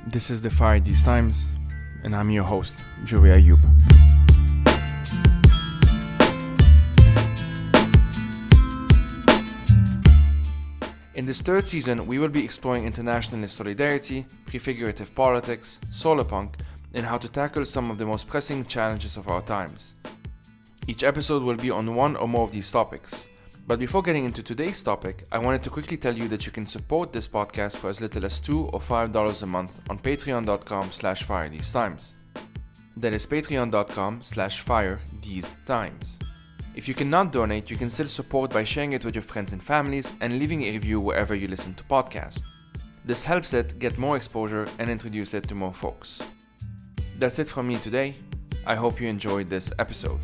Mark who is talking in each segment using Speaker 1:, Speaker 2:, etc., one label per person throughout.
Speaker 1: This is the Fire These Times, and I'm your host, Joey Ayoub. In this third season, we will be exploring internationalist solidarity, prefigurative politics, solarpunk, and how to tackle some of the most pressing challenges of our times. Each episode will be on one or more of these topics. But before getting into today's topic, I wanted to quickly tell you that you can support this podcast for as little as $2 or $5 a month on patreon.com/firethesetimes. That is patreon.com/firethesetimes. If you cannot donate, you can still support by sharing it with your friends and families and leaving a review wherever you listen to podcasts. This helps it get more exposure and introduce it to more folks. That's it from me today. I hope you enjoyed this episode.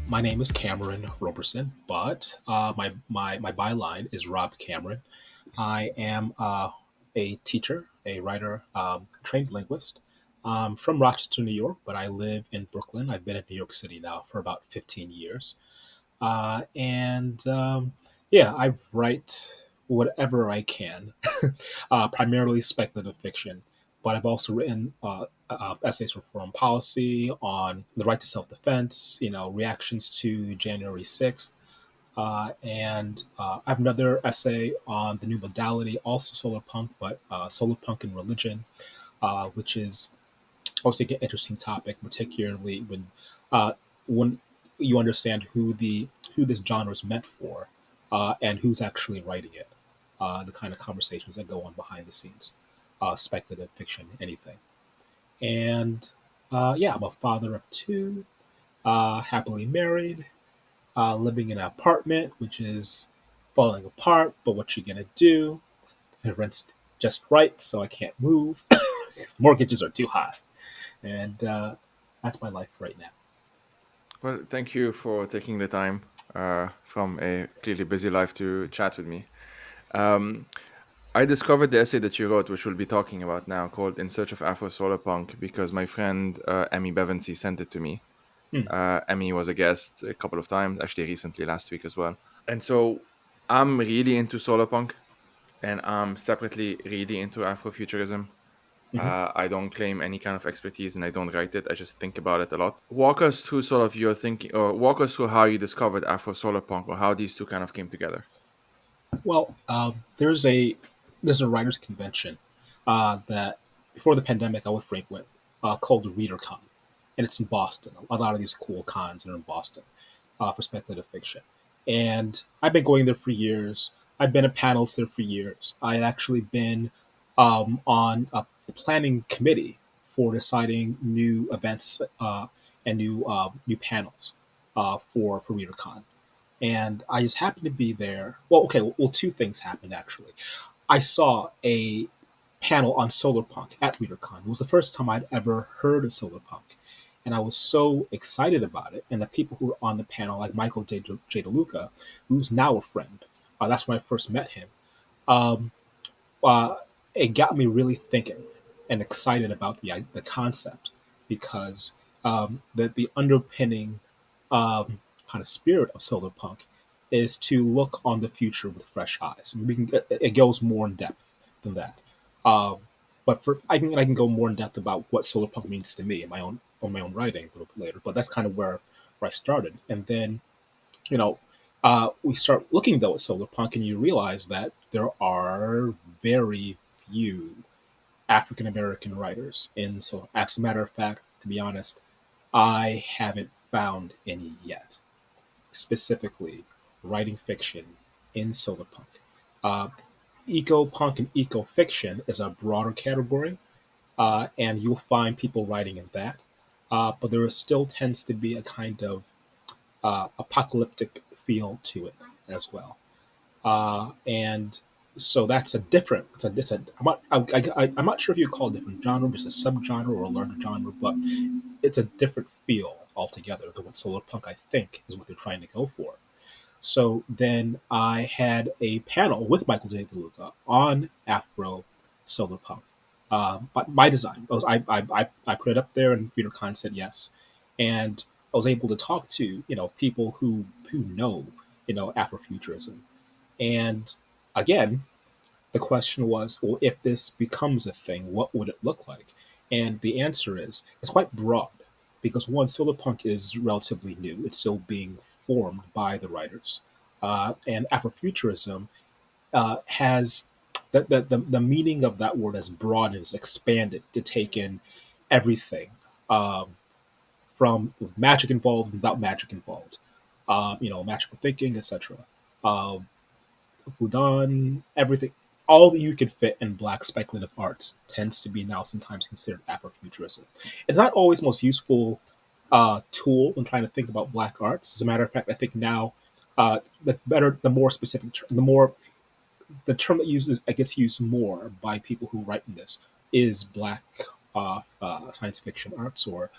Speaker 2: My name is Cameron Roberson, but my byline is Rob Cameron. I am a teacher, a writer, trained linguist. I'm from Rochester, New York, but I live in Brooklyn. I've been in New York City now for about 15 years. I write whatever I can, primarily speculative fiction. But I've also written essays for foreign policy, on the right to self-defense, reactions to January 6th. I have another essay on the new modality, also Solarpunk, but Solarpunk and religion, which is obviously an interesting topic, particularly uh, when you understand who this genre is meant for, and who's actually writing it. The kind of conversations that go on behind the scenes, speculative fiction, anything. And I'm a father of two, happily married, living in an apartment which is falling apart. But what you gonna do? The rent's just right, so I can't move. Mortgages are too high, and that's my life right now.
Speaker 1: Well, thank you for taking the time from a clearly busy life to chat with me. Um, I discovered the essay that you wrote, which we'll be talking about now, called In Search of Afro-Solarpunk, because my friend Emmy Bevensey sent it to me.
Speaker 2: Hmm.
Speaker 1: Emmy was a guest a couple of times, actually recently, last week as well. And so I'm really into Solarpunk, and I'm separately really into Afrofuturism.
Speaker 2: Mhm.
Speaker 1: I don't claim any kind of expertise and I don't write it. I just think about it a lot. Walk us through sort of your thinking, or walk us through how you discovered Afro-Solarpunk, or how these two kind of came together.
Speaker 2: Well, there's a writers convention that before the pandemic I would frequent, called the ReaderCon, and it's in Boston. A lot of these cool cons are in Boston, for speculative fiction, and I've been going there for years. I've been at panels there for years. I had actually been on the planning committee for deciding new events, and new panels, for ReaderCon, and I just happened to be there. Well, okay, well, two things happened actually. I saw a panel on Solarpunk at ReaderCon. It was the first time I'd ever heard of Solarpunk, and I was so excited about it. And the people who were on the panel, like Michael J. DeLuca, who's now a friend, that's when I first met him. Um, uh, it got me really thinking and excited about the concept, because the underpinning kind of spirit of solar punk is to look on the future with fresh eyes. I mean, it goes more in depth than that. Um, but for I can go more in depth about what solar punk means to me in my own writing a little bit later. But that's kind of where I started, and then you know, we start looking though at solar punk, and you realize that there are very few African American writers in so. As a matter of fact, to be honest, I haven't found any yet, specifically writing fiction in solar punk. Uh, Eco punk and eco fiction is a broader category, and you'll find people writing in that. But there still tends to be a kind of apocalyptic feel to it as well. And so that's a different. I'm not sure if you call it a different genre, just a subgenre or a larger genre, but it's a different feel altogether than what solar punk I think is what they're trying to go for. So then I had a panel with Michael J. DeLuca on Afro Solar Punk. My design, I put it up there, and ReaderCon said yes, and I was able to talk to people who know Afrofuturism, And again, the question was, well, if this becomes a thing, what would it look like? And the answer is it's quite broad because one, Solopunk is relatively new. It's still being formed by the writers. And Afrofuturism has the meaning of that word has broadened, has expanded to take in everything um, from magic involved, without magic involved, magical thinking, etc. Um, Fudan, everything, all that you could fit in black speculative arts tends to be now sometimes considered Afrofuturism. It's not always the most useful tool when trying to think about black arts. As a matter of fact, I think now the better, the more specific, the more the term that gets used more by people who write in this is black science fiction arts or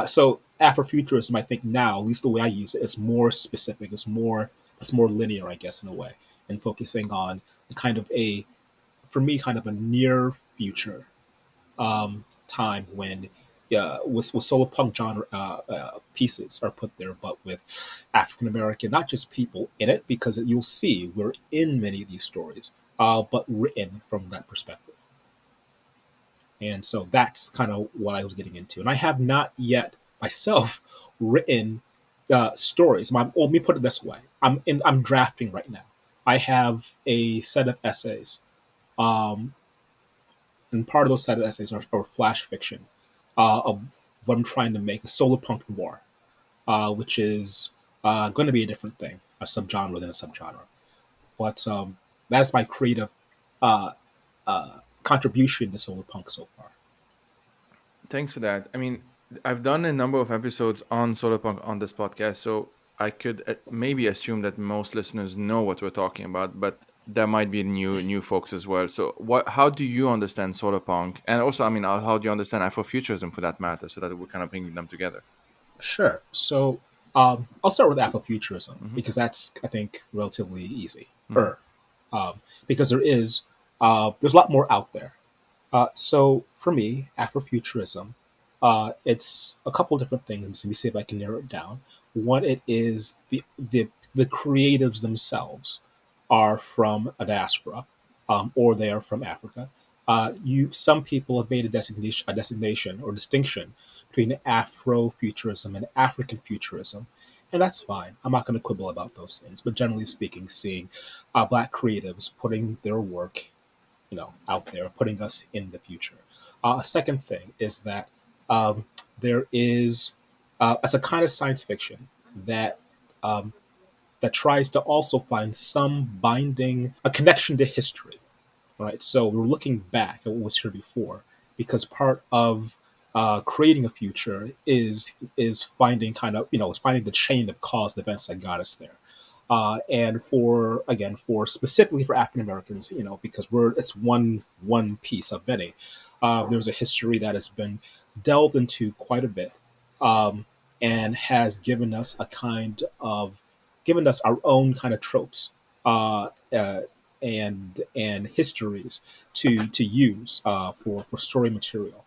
Speaker 2: so Afrofuturism. I think now, at least the way I use it, is more specific. It's more linear, I guess, in a way, and focusing on kind of a for me kind of a near future time when with solo punk genre pieces are put there, but with African American, not just people in it, because you'll see we're in many of these stories, but written from that perspective. And so that's kind of what I was getting into. And I have not yet myself written stories. Let me put it this way: I'm drafting right now. I have a set of essays um, and part of those set of essays are flash fiction of what I'm trying to make a solar punk noir, which is going to be a different thing, a subgenre within a subgenre. But that is my creative uh, contribution to solar punk so far.
Speaker 1: Thanks for that. I mean, I've done a number of episodes on Solopunk on this podcast, so I could maybe assume that most listeners know what we're talking about, but there might be new folks as well. So, How do you understand Solopunk, and also, I mean, how do you understand Afrofuturism for that matter, so that we're kind of bringing them together?
Speaker 2: Sure. So I'll start with Afrofuturism
Speaker 1: Mm-hmm.
Speaker 2: because that's, I think, relatively easy.
Speaker 1: Mm-hmm.
Speaker 2: Because there's a lot more out there. So for me, Afrofuturism, it's a couple different things. Let me see if I can narrow it down. One, it is the creatives themselves are from a diaspora, or they are from Africa. Some people have made a designation or distinction between Afrofuturism and African futurism, and that's fine. I'm not going to quibble about those things. But generally speaking, seeing black creatives putting their work out there, putting us in the future. A second thing is that um, there is as a kind of science fiction that um, that tries to also find some binding, a connection to history, right? So we're looking back at what was here before, because part of creating a future is finding is finding the chain of caused events that got us there. And for specifically for African Americans, because it's one piece of many. There's a history that has been delved into quite a bit, um, and has given us our own kind of tropes. And histories to use for story material.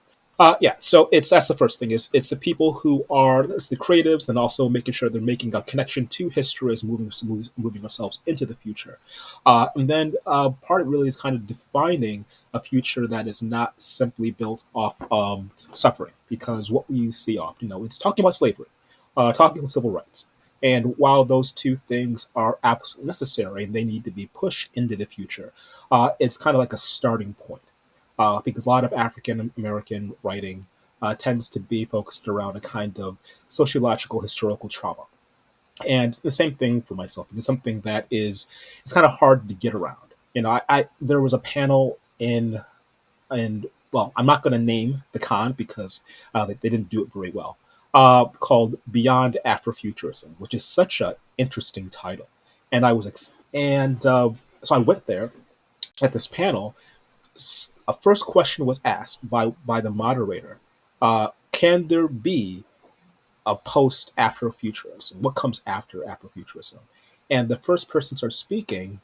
Speaker 2: Yeah, so that's the first thing. Is it's the people who are it's the creatives, and also making sure they're making a connection to history as moving ourselves into the future. And then part of it really is kind of defining a future that is not simply built off suffering, because what we see often, it's talking about slavery, talking about civil rights. And while those two things are absolutely necessary and they need to be pushed into the future, it's kind of like a starting point, because a lot of African American writing tends to be focused around a kind of sociological historical trauma. And the same thing for myself. It's something that it's kind of hard to get around. There was a panel and well, I'm not going to name the con because they didn't do it very well. Called Beyond Afrofuturism, which is such an interesting title, and so I went there at this panel. A first question was asked by the moderator: Can there be a post Afrofuturism? What comes after Afrofuturism? And the first person started speaking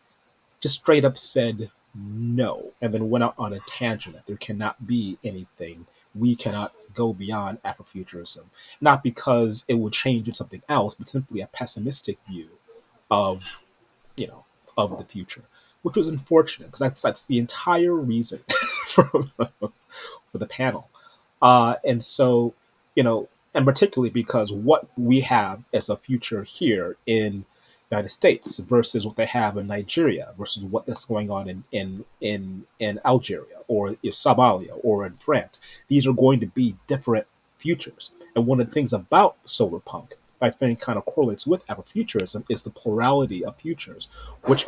Speaker 2: just straight up said no, and then went out on a tangent that there cannot be anything. We cannot go beyond Afrofuturism, not because it would change into something else, but simply a pessimistic view of, you know. of the future, which was unfortunate because that's the entire reason for, for the panel. And so, and particularly because what we have as a future here in the United States versus what they have in Nigeria versus what is going on in Algeria or in Somalia or in France, these are going to be different futures. And one of the things about solar punk, I think, kind of correlates with Afrofuturism is the plurality of futures, which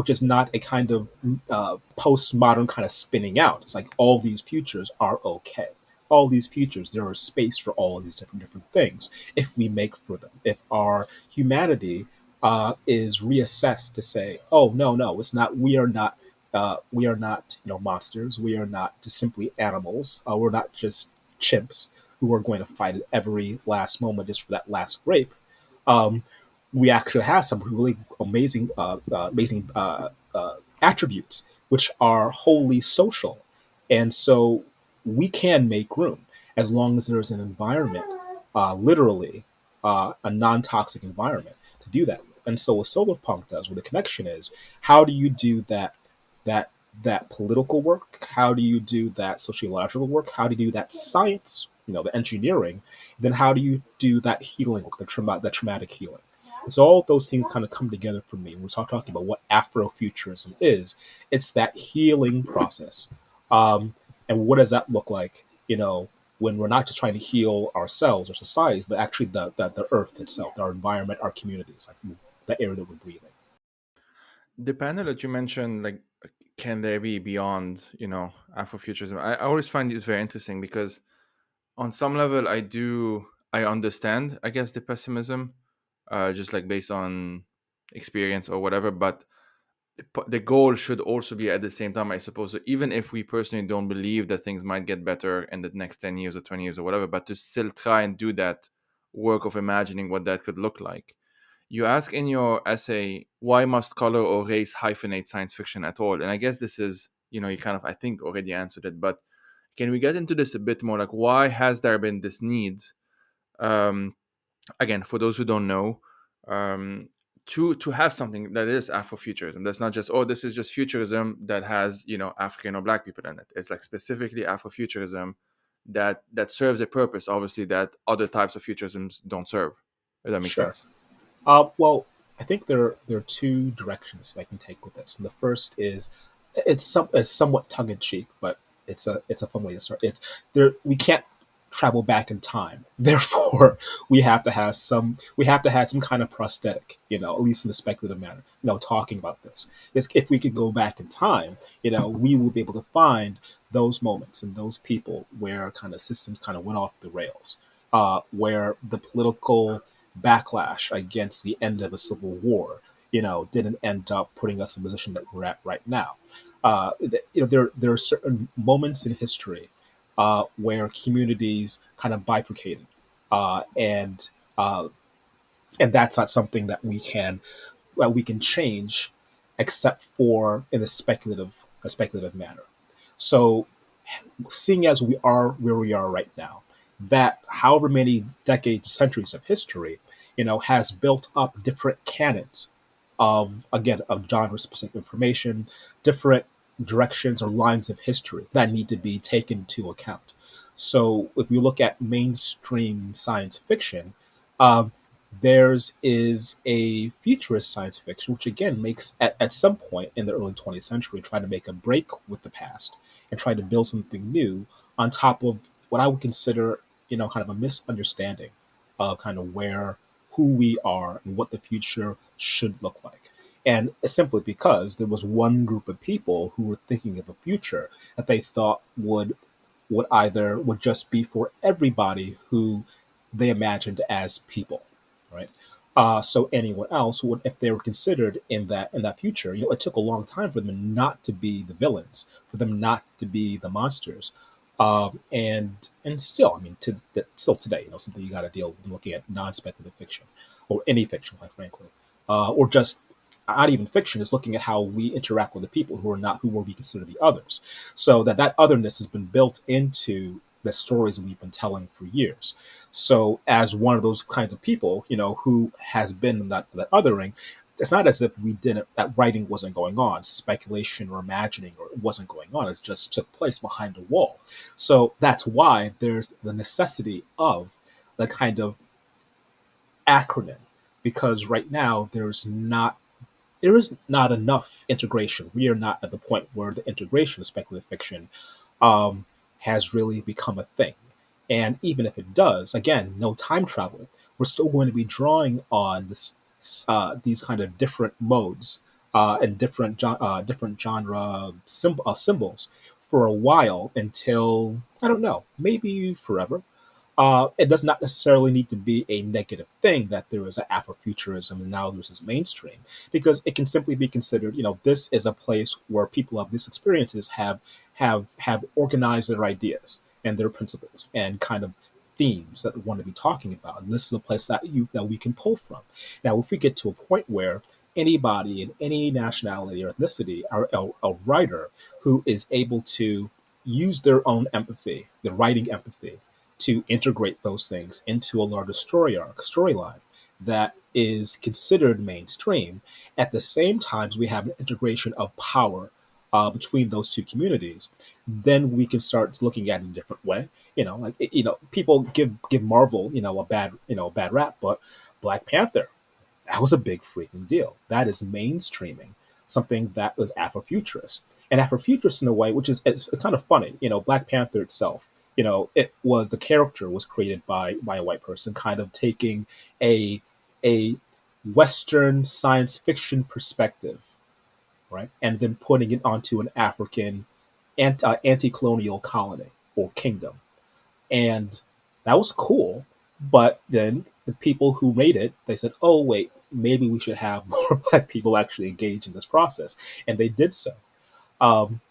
Speaker 2: is not a kind of postmodern kind of spinning out. It's like all these futures are okay. All these futures, there is space for all of these different things if we make for them. If our humanity is reassessed to say, oh no, it's not. We are not monsters. We are not just simply animals. We're not just chimps who are going to fight at every last moment just for that last grape. Um, we actually have some really amazing attributes which are wholly social, and so we can make room as long as there's an environment, literally a non-toxic environment to do that. And so what solar punk does, what the connection is, how do you do that that political work? How do you do that sociological work? How do you do that science? The engineering. Then how do you do that healing work, the traumatic healing? And so all of those things kind of come together for me when we're talking about what Afrofuturism is. It's that healing process. Um, and what does that look like? When we're not just trying to heal ourselves or societies, but actually the earth itself, our environment, our communities, like the air that we're breathing.
Speaker 1: The panel that you mentioned, like, can there be beyond, Afrofuturism? I always find this very interesting because on some level, I understand, I guess, the pessimism, just like based on experience or whatever. But the goal should also be at the same time, I suppose. So even if we personally don't believe that things might get better in the next 10 years or 20 years or whatever, but to still try and do that work of imagining what that could look like. You ask in your essay, why must color or race hyphenate science fiction at all? And I guess this is, you kind of, I think, already answered it, but can we get into this a bit more? Like, why has there been this need? Um, Again, for those who don't know, um, to have something that is Afrofuturism. That's not just, oh, this is just futurism that has, African or Black people in it. It's like specifically Afrofuturism that serves a purpose, obviously, that other types of futurisms don't serve. If that makes
Speaker 2: Sure.
Speaker 1: sense.
Speaker 2: Well, I think there are two directions I can take with this. And the first is it's somewhat tongue in cheek, but it's a fun way to start. It's there we can't travel back in time. Therefore, we have to have some kind of prosthetic, at least in the speculative manner, talking about this. Is if we could go back in time, we will be able to find those moments and those people where kind of systems kind of went off the rails, where the political backlash against the end of a civil war, didn't end up putting us in the position that we're at right now. There are certain moments in history where communities kind of bifurcated, uh, and uh, and that's not something that we can change, except for in a speculative manner. So seeing as we are where we are right now, that however many decades, centuries of history, has built up different canons of genre specific information, different directions or lines of history that need to be taken into account. So if we look at mainstream science fiction, um, there's is a futurist science fiction, which again makes at some point in the early 20th century try to make a break with the past and try to build something new on top of what I would consider, kind of a misunderstanding of kind of who we are and what the future should look like. And it's simply because there was one group of people who were thinking of a future that they thought would just be for everybody who they imagined as people, right? So anyone else would, if they were considered in that future, it took a long time for them not to be the villains, for them not to be the monsters, and still, I mean, still today, something you got to deal with looking at non-speculative fiction or any fiction, quite frankly, or just not even fiction is looking at how we interact with the people who are not who will be considered the others, so that otherness has been built into the stories we've been telling for years. So as one of those kinds of people, who has been in that othering, it's not as if we didn't that writing wasn't going on, speculation or imagining or it wasn't going on. It just took place behind a wall. So that's why there's the necessity of the kind of acronym, because right now there is not enough integration. We are not at the point where the integration of speculative fiction um, has really become a thing. And even if it does, again, no time travel, we're still going to be drawing on these kind of different modes and different genre symbols for a while until, I don't know, maybe forever. It does not necessarily need to be a negative thing that there is an Afrofuturism and now this is mainstream, because it can simply be considered, this is a place where people of these experiences have organized their ideas and their principles and kind of themes that we want to be talking about. And this is a place that we can pull from. Now, if we get to a point where anybody in any nationality or ethnicity or a writer who is able to use their own empathy, the writing empathy, to integrate those things into a larger story arc, storyline that is considered mainstream. At the same time, we have an integration of power between those two communities. Then we can start looking at it in a different way. People give Marvel, a bad rap, but Black Panther, that was a big freaking deal. That is mainstreaming something that was Afrofuturist. And Afrofuturist in a way, which is it's kind of funny. Black Panther itself, it was the character was created by a white person, kind of taking a a Western science fiction perspective, right, and then putting it onto an African anti-colonial colony or kingdom, and that was cool. But then the people who made it, they said, "Oh wait, maybe we should have more black people actually engage in this process," and they did so. Um,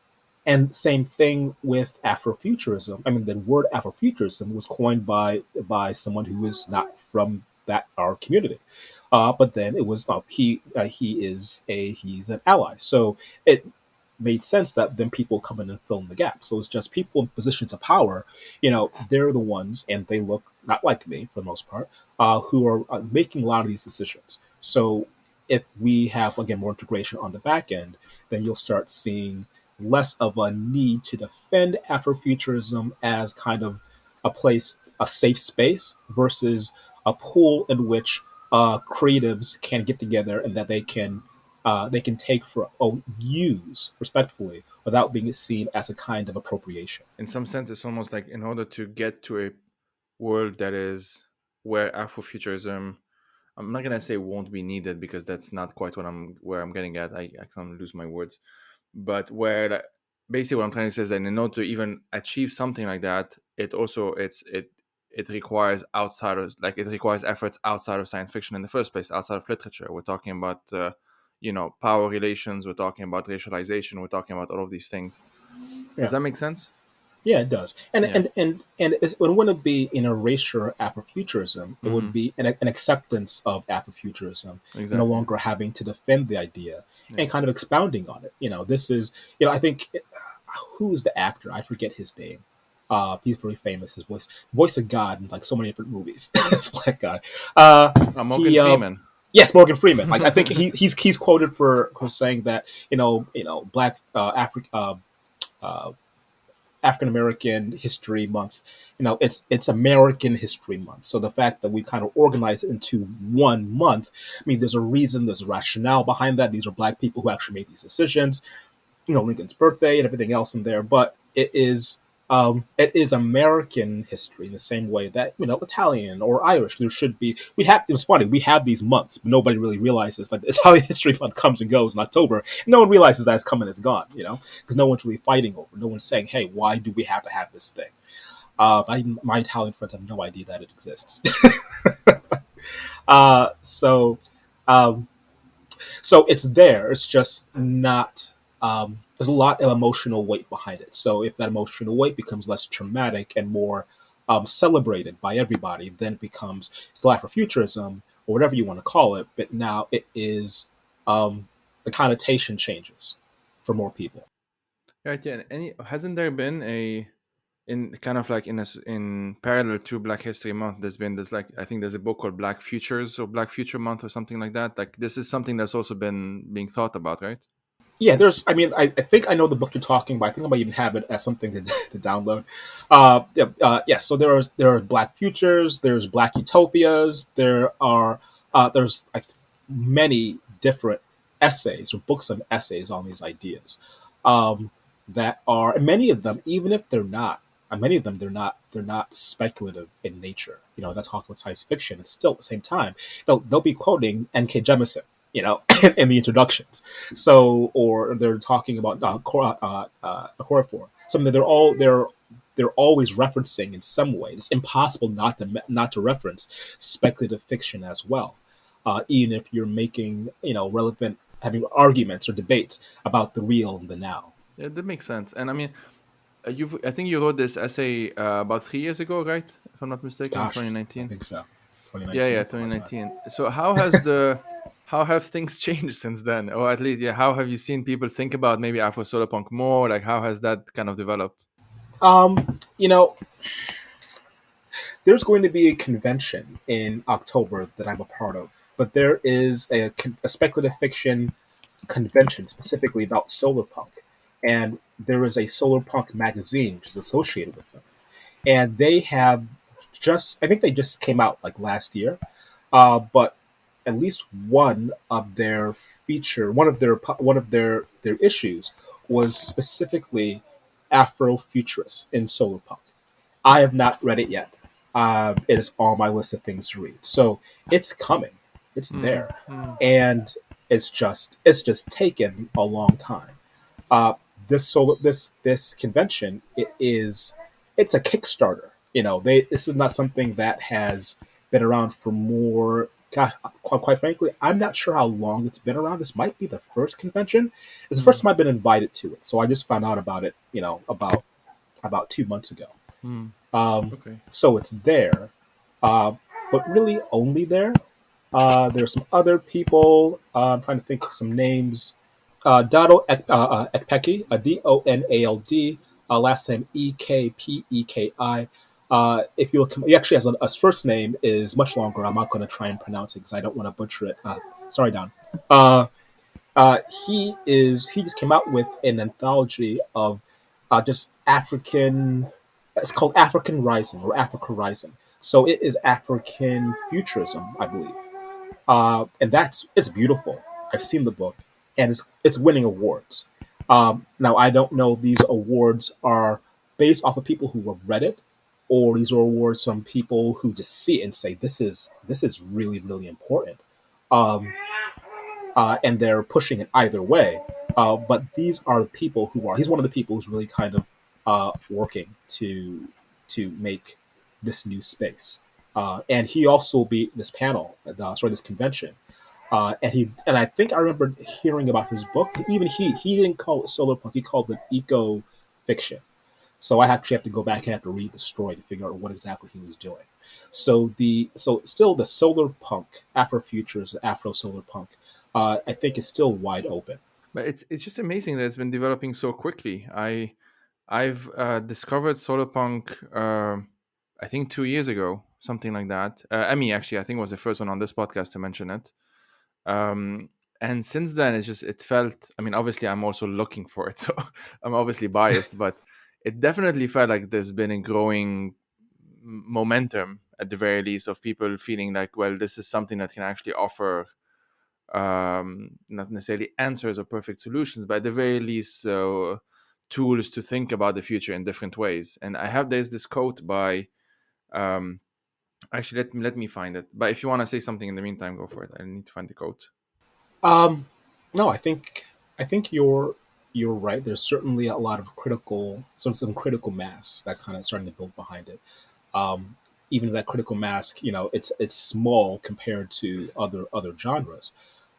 Speaker 2: and same thing with Afrofuturism. I mean, the word Afrofuturism was coined by someone who is not from that our community, but then it was he's an ally. So it made sense that then people come in and fill in the gap. So it's just people in positions of power. They're the ones, and they look not like me for the most part, who are making a lot of these decisions. So if we have again more integration on the back end, then you'll start seeing less of a need to defend Afrofuturism as kind of a safe space versus a pool in which creatives can get together and that they can take for or use respectfully without being seen as a kind of appropriation.
Speaker 1: In some sense, it's almost like in order to get to a world that is where Afrofuturism, I'm not gonna say won't be needed because that's not quite where I'm getting at. I can't lose my words, but basically what I'm trying to say is that in order to even achieve something like that, it requires it requires efforts outside of science fiction in the first place, outside of literature. We're talking about power relations. We're talking about racialization. We're talking about all of these things. Does
Speaker 2: Yeah.
Speaker 1: that make sense?
Speaker 2: Yeah, it does, and
Speaker 1: Yeah.
Speaker 2: it wouldn't be an erasure of Afrofuturism. It would
Speaker 1: Mm-hmm.
Speaker 2: be an acceptance of Afrofuturism, no
Speaker 1: Exactly.
Speaker 2: longer having to defend the idea
Speaker 1: Yeah.
Speaker 2: and kind of expounding on it. This is, I think, who is the actor? I forget his name. He's very famous. His voice of God in like so many different movies. This black guy.
Speaker 1: Morgan
Speaker 2: He
Speaker 1: Freeman.
Speaker 2: Yes, Morgan Freeman. Like I think he's quoted for saying that black uh, African American History Month. It's American History Month. So the fact that we kind of organize it into one month, I mean, there's a reason, there's a rationale behind that. These are black people who actually made these decisions. Lincoln's birthday and everything else in there, but it is American history in the same way that Italian or Irish. There should be. We have. It was funny. We have these months, but nobody really realizes. Like the Italian History Month comes and goes in October. No one realizes that it's coming, it's gone. Because no one's really fighting over. No one's saying, "Hey, why do we have to have this thing?" My Italian friends have no idea that it exists. uh, so, um, so it's there. It's just not. There's a lot of emotional weight behind it. So if that emotional weight becomes less traumatic and more celebrated by everybody, then it becomes still Afrofuturism or whatever you want to call it. But now it is the connotation changes for more people.
Speaker 1: Right. Yeah. Hasn't there been a in kind of like in parallel to Black History Month, there's been this, like, I think there's a book called Black Futures or Black Future Month or something like that. Like, this is something that's also been being thought about, right?
Speaker 2: Yeah, there's. I mean, I think I know the book you're talking about. I think I might even have it as something to download. Yeah, yes. So there are Black Futures. There's Black Utopias. There's like many different essays or books of essays on these ideas. Um, that are, and many of them, even if they're not, many of them they're not speculative in nature. You know, they're talking about science fiction. It's still at the same time they'll be quoting N.K. Jemisin, you know, in the introductions. So, or they're talking about Chloroform. Something that they're always referencing in some way. It's impossible not to reference speculative fiction as well, even if you're making, you know, relevant, having arguments or debates about the real and the now.
Speaker 1: Yeah, that makes sense. And I mean, I think you wrote this essay about 3 years ago, right? If I'm not mistaken,
Speaker 2: Gosh, I
Speaker 1: 2019.
Speaker 2: think so.
Speaker 1: Yeah, yeah,
Speaker 2: 2019, something like that.
Speaker 1: 2019. So how have things changed since then? Or at least, yeah, how have you seen people think about maybe Afro-Solarpunk more? Like, how has that kind of developed?
Speaker 2: You know, there's going to be a convention in October that I'm a part of, but there is a speculative fiction convention specifically about solar punk, and there is a solar punk magazine which is associated with them, and they have just, I think they just came out like last year, but at least one of their issues was specifically Afrofuturists in solar punk. I have not read it yet. It is on my list of things to read. So it's coming. It's
Speaker 1: Mm,
Speaker 2: there,
Speaker 1: mm,
Speaker 2: and it's just taken a long time. Uh, this convention, it's a Kickstarter. You know, this is not something that has been around for more. Gosh, quite frankly, I'm not sure how long it's been around. This might be the first convention. It's the first
Speaker 1: mm,
Speaker 2: time I've been invited to it, so I just found out about it. You know, about 2 months ago.
Speaker 1: mm.
Speaker 2: Um,
Speaker 1: Okay.
Speaker 2: so it's there, uh, but really only there. There's some other people. I'm trying to think of some names. Ekpeki, Donald, last name Ekpeki. If you look, he actually has his first name is much longer. I'm not going to try and pronounce it because I don't want to butcher it. Sorry, Don. Uh, he just came out with an anthology of just African. It's called African Rising or Africa Rising. So it is African futurism, I believe, and it's beautiful. I've seen the book, and it's winning awards. Now I don't know if these awards are based off of people who have read it, or these are awards from people who just see it and say this is really really important. Um, and they're pushing it either way. But these are the people who are. He's one of the people who's really kind of working to make this new space. And he also will be this panel, this convention. And I think I remember hearing about his book. Even he didn't call it solar punk. He called it eco fiction. So I actually have to go back and have to read the story to figure out what exactly he was doing. So still the solar punk, Afrofutures, Afro solar punk, I think is still wide open.
Speaker 1: But it's just amazing that it's been developing so quickly. I've discovered Solopunk, I think 2 years ago, something like that. Emmy actually, I think, was the first one on this podcast to mention it. Um, and since then, it felt. I mean, obviously, I'm also looking for it, so I'm obviously biased, but it definitely felt like there's been a growing momentum at the very least of people feeling like, well, this is something that can actually offer not necessarily answers or perfect solutions, but at the very least, tools to think about the future in different ways. And there's this quote by, um, actually, let me find it. But if you want to say something in the meantime, go for it. I need to find the quote.
Speaker 2: Um, no, I think you're right. There's certainly a lot of some critical mass that's kind of starting to build behind it. Um, Even that critical mass, you know, it's small compared to other genres.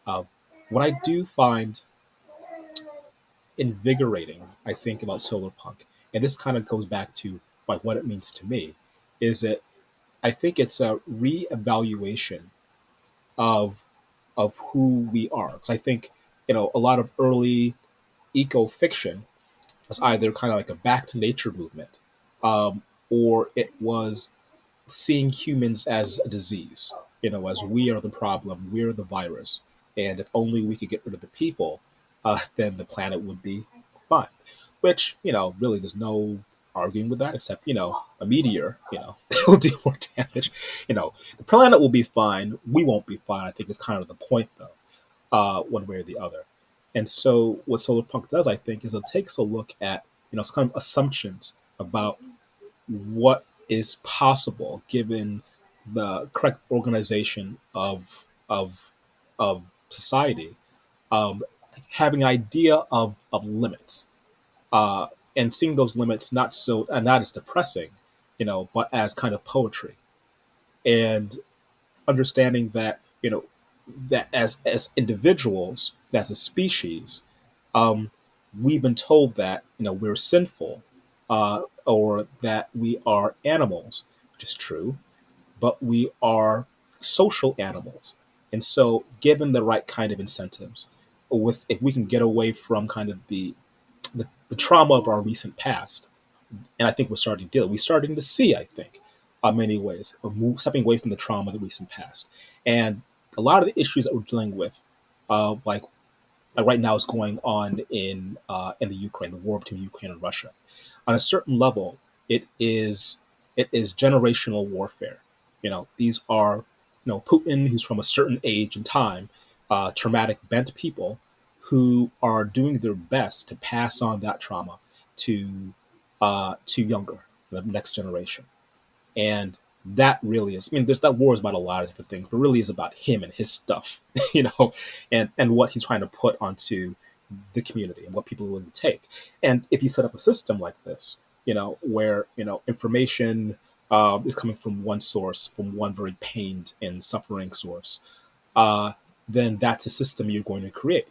Speaker 2: Uh, what I do find invigorating, I think, about solar punk, and this kind of goes back to like what it means to me, is that I think it's a reevaluation of of who we are. Because I think, you know, a lot of early eco fiction was either kind of like a back to nature movement, or it was seeing humans as a disease, as we are the problem, we're the virus, and if only we could get rid of the people, then the planet would be fine. Which, really there's no arguing with that, except, a meteor, will do more damage. The planet will be fine, we won't be fine, I think is kind of the point, though, one way or the other. And so what Solarpunk does, I think, is it takes a look at, some kind of assumptions about what is possible given the correct organization of society, um, having an idea of limits, uh, and seeing those limits not as depressing, but as kind of poetry, and understanding that that as individuals, as a species, um, we've been told that we're sinful, or that we are animals, which is true, but we are social animals. And so, given the right kind of incentives, with if we can get away from kind of the trauma of our recent past, and I think we're starting to see, I think, many ways of stepping away from the trauma of the recent past, and a lot of the issues that we're dealing with, like right now is going on in the Ukraine, the war between Ukraine and Russia. On a certain level, it is generational warfare. These are Putin, who's from a certain age and time, traumatic bent people who are doing their best to pass on that trauma to younger, the next generation. And that really is, I mean, there's that war is about a lot of different things, but really is about him and his stuff, and what he's trying to put onto the community and what people are willing to take. And if you set up a system like this, where information is coming from one source, from one very pained and suffering source, uh, then that's a system you're going to create.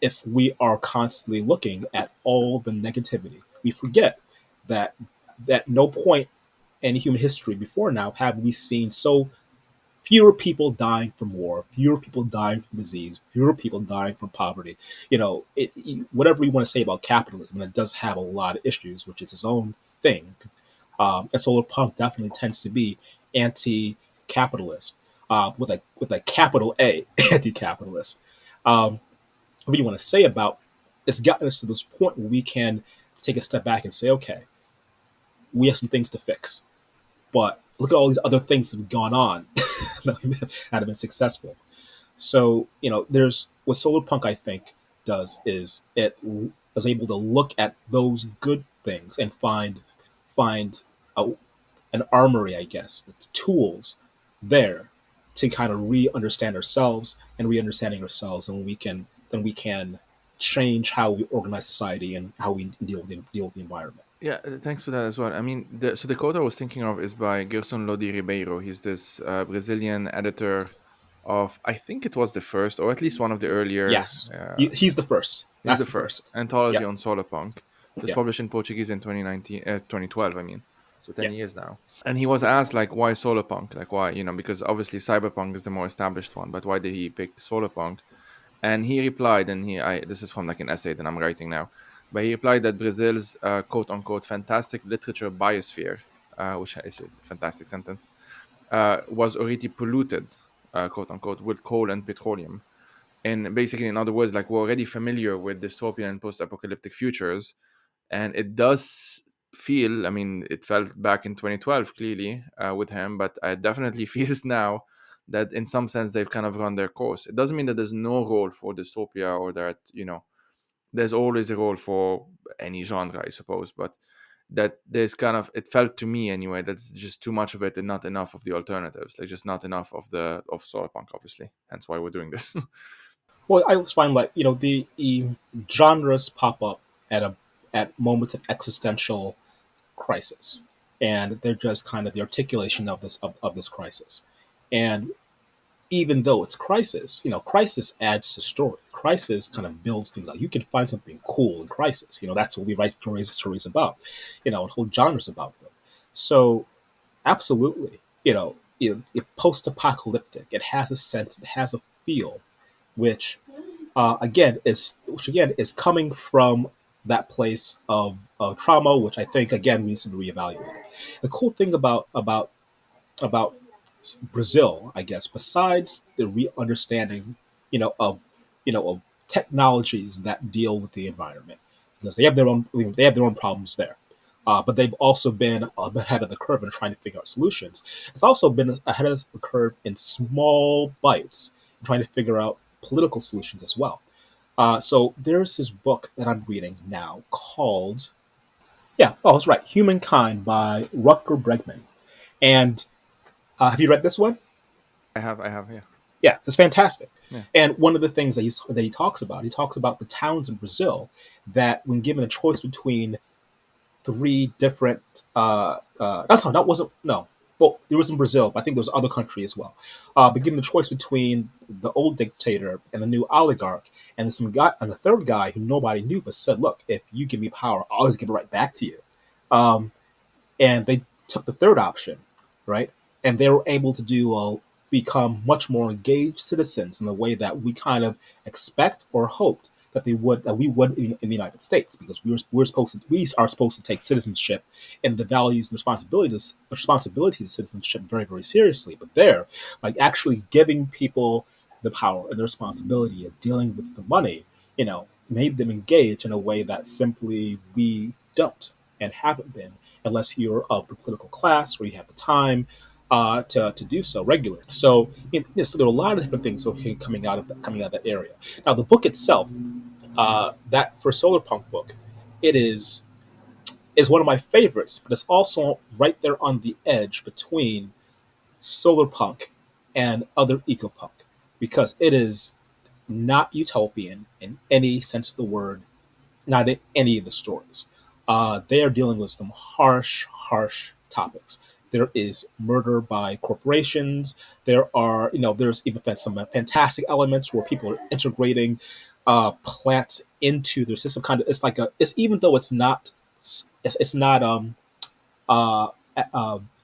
Speaker 2: If we are constantly looking at all the negativity, we forget that at no point in human history before now have we seen so fewer people dying from war, fewer people dying from disease, fewer people dying from poverty. Whatever you want to say about capitalism, and it does have a lot of issues, which is its own thing. And solar punk definitely tends to be anti-capitalist, with a capital A, anti-capitalist. What do you want to say about it's gotten us to this point where we can take a step back and say, okay, we have some things to fix, but look at all these other things that have gone on that have been successful. So, there's what solar punk, I think, does is it is able to look at those good things and find a, an armory, I guess, it's tools there to kind of re-understand ourselves, and re-understanding ourselves, and we can change how we organize society and how we deal with the environment.
Speaker 1: Yeah, thanks for that as well. I mean, so the quote I was thinking of is by Gerson Lodi Ribeiro. He's this Brazilian editor of, I think it was the first, or at least one of the earlier.
Speaker 2: Yes, he's the first.
Speaker 1: He's
Speaker 2: That's
Speaker 1: the
Speaker 2: the first.
Speaker 1: first anthology
Speaker 2: Yeah,
Speaker 1: on Solopunk. It was
Speaker 2: yeah,
Speaker 1: published in Portuguese in 2019, 2012. I mean, so
Speaker 2: yeah.
Speaker 1: 10 years now. And he was asked like, why Solopunk? Like, why? Because obviously Cyberpunk is the more established one, but why did he pick Solopunk? And he replied, and this is from like an essay that I'm writing now, but he replied that Brazil's quote unquote fantastic literature biosphere, which is a fantastic sentence, was already polluted, quote unquote, with coal and petroleum. And basically, in other words, like we're already familiar with dystopian and post apocalyptic futures. And it does feel, I mean, it felt back in 2012 clearly with him, but it definitely feels now that in some sense they've kind of run their course. It doesn't mean that there's no role for dystopia, or that there's always a role for any genre, I suppose, but that there's kind of, it felt to me anyway, that's just too much of it and not enough of the alternatives, like just not enough of solarpunk, obviously, hence why we're doing this.
Speaker 2: Well, I always find, like, the genres pop up at moments of existential crisis, and they're just kind of the articulation of this crisis. And even though it's crisis, crisis adds to story. Crisis kind of builds things out. You can find something cool in crisis. That's what we write stories about. And whole genres about them. So absolutely, post-apocalyptic. It has a sense. It has a feel, which again is coming from that place of trauma, which I think again needs to be reevaluated. The cool thing about Brazil, I guess, besides the re-understanding, of of technologies that deal with the environment, because they have their own problems there. But they've also been ahead of the curve in trying to figure out solutions. It's also been ahead of the curve in small bites, trying to figure out political solutions as well. So there's this book that I'm reading now called, yeah, oh, that's right, Humankind by Rutger Bregman. And have you read this one?
Speaker 1: I have, yeah.
Speaker 2: Yeah, it's fantastic.
Speaker 1: Yeah.
Speaker 2: And one of the things that he talks about the towns in Brazil that, when given a choice between three different, that's not that wasn't no. Well, there was in Brazil, but I think there was other country as well. But given the choice between the old dictator and the new oligarch, and some guy and the third guy who nobody knew, but said, "Look, if you give me power, I'll just give it right back to you." Um, and they took the third option, right? And they were able to do become much more engaged citizens in the way that we kind of expect or hoped that we would in the United States, because we are supposed to take citizenship and the values and responsibilities of citizenship very, very seriously. But there, like, actually giving people the power and the responsibility of dealing with the money, made them engage in a way that simply we don't and haven't been, unless you're of the political class or you have the time to do so regularly. So, so there are a lot of different things coming out of that area. Now, the book itself, that for Solar Punk book, it is one of my favorites, but it's also right there on the edge between Solar Punk and other eco punk, because it is not utopian in any sense of the word, not in any of the stories. They are dealing with some harsh, harsh topics. There is murder by corporations. There's even been some fantastic elements where people are integrating plants into their system. Kind of, it's, even though it's not uh,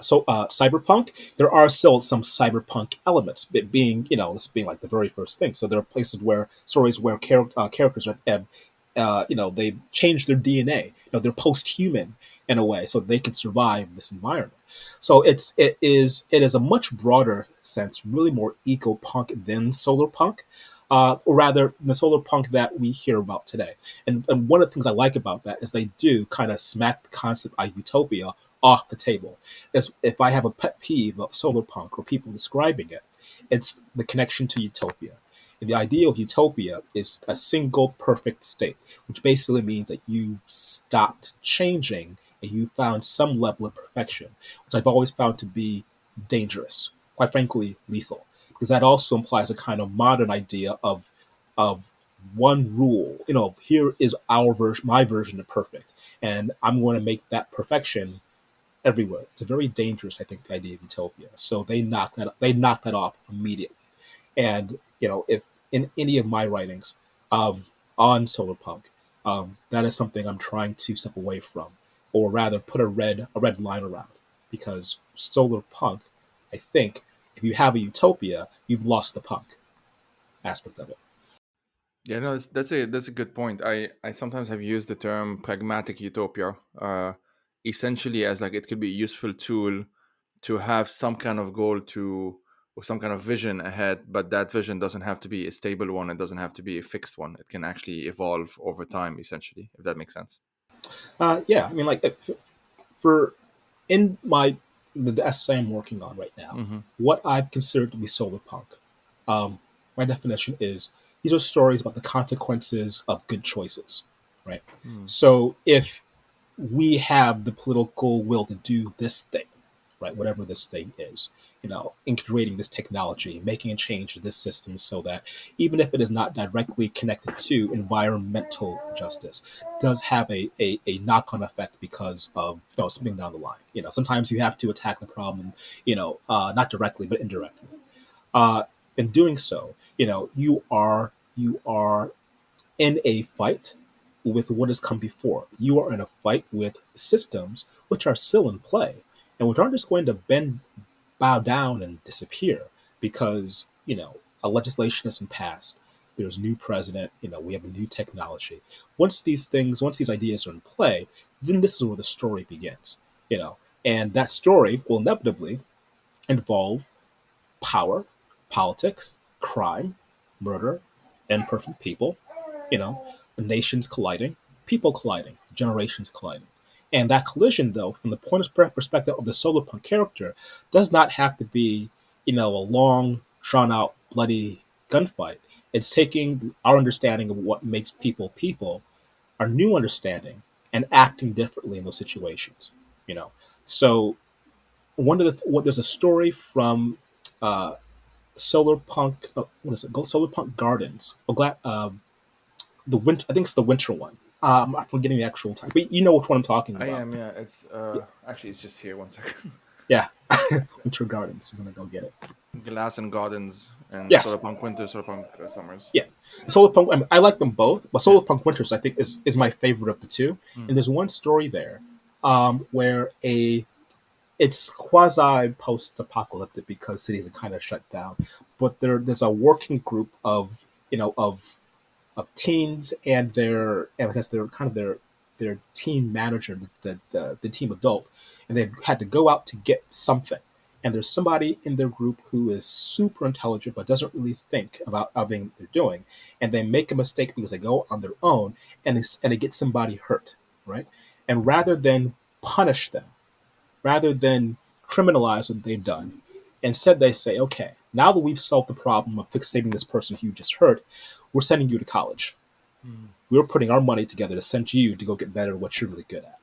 Speaker 2: cyberpunk, there are still some cyberpunk elements. It being, this being like the very first thing. So there are places where stories where characters they've changed their DNA. They're post-human in a way, so they can survive this environment. So it is a much broader sense, really more eco-punk than solar punk. Or rather, the solar punk that we hear about today. And one of the things I like about that is they do kind of smack the concept of utopia off the table. As if I have a pet peeve of solar punk or people describing it, it's the connection to utopia. And the idea of utopia is a single perfect state, which basically means that you stopped changing and you found some level of perfection, which I've always found to be dangerous, quite frankly, lethal, because that also implies a kind of modern idea of one rule. Here is our version, my version of perfect, and I'm going to make that perfection everywhere. It's a very dangerous, I think, the idea of utopia. So they knock that off immediately. And if in any of my writings on solarpunk, that is something I'm trying to step away from, or rather put a red line around, because solarpunk, I think, if you have a utopia, you've lost the punk aspect of it.
Speaker 1: Yeah, no, that's a good point. I sometimes have used the term pragmatic utopia, essentially as like it could be a useful tool to have some kind of goal to or some kind of vision ahead, but that vision doesn't have to be a stable one. It doesn't have to be a fixed one. It can actually evolve over time, essentially, if that makes sense.
Speaker 2: Yeah, I mean, like, for in the essay I'm working on right now,
Speaker 1: Mm-hmm.
Speaker 2: what I've considered to be solar punk, my definition is these are stories about the consequences of good choices, right?
Speaker 1: Mm.
Speaker 2: So if we have the political will to do this thing, right, whatever this thing is, in creating this technology, making a change to this system, so that even if it is not directly connected to environmental justice, does have a knock-on effect because of something down the line. Sometimes you have to attack the problem, not directly but indirectly. Uh, in doing so, you are in a fight with what has come before. You are in a fight with systems which are still in play and which aren't just going to bow down and disappear because a legislation has been passed. there's a new president, we have a new technology. Once these ideas are in play, then this is where the story begins, you know, and that story will inevitably involve power, politics, crime, murder, imperfect people, you know, nations colliding, people colliding, generations colliding. And that collision, though, from the point of perspective of the Solopunk character, does not have to be, a long, drawn out, bloody gunfight. It's taking our understanding of what makes people people, our new understanding, and acting differently in those situations. You know, so one of what there's a story from uh, Solar Punk. What is it? Go Solar Punk Gardens. Oh, the winter. I think it's the winter one. I'm forgetting the actual time, but you know which one I'm talking
Speaker 1: I
Speaker 2: about.
Speaker 1: am, yeah. It's
Speaker 2: Yeah,
Speaker 1: actually it's just here. One second.
Speaker 2: yeah. Winter Gardens. I'm gonna go get it.
Speaker 1: Glass and Gardens and
Speaker 2: Yes,
Speaker 1: Solarpunk Winter, Solarpunk Summers.
Speaker 2: yeah. Solar Punk. I like them both, but
Speaker 1: Yeah.
Speaker 2: Solar Punk Winters I think is my favorite of the two.
Speaker 1: Mm.
Speaker 2: And there's one story there, where it's quasi post apocalyptic because cities are kind of shut down, but there's a working group of teens and I guess they're kind of their team manager, the team adult, and they had to go out to get something. And there's somebody in their group who is super intelligent but doesn't really think about everything they're doing, and they make a mistake because they go on their own, and they get somebody hurt, right? And rather than punish them, rather than criminalize what they've done, instead they say, okay, now that we've solved the problem of fixating this person who you just hurt, we're sending you to college.
Speaker 1: Mm.
Speaker 2: We're putting our money together to send you to go get better at what you're really good at.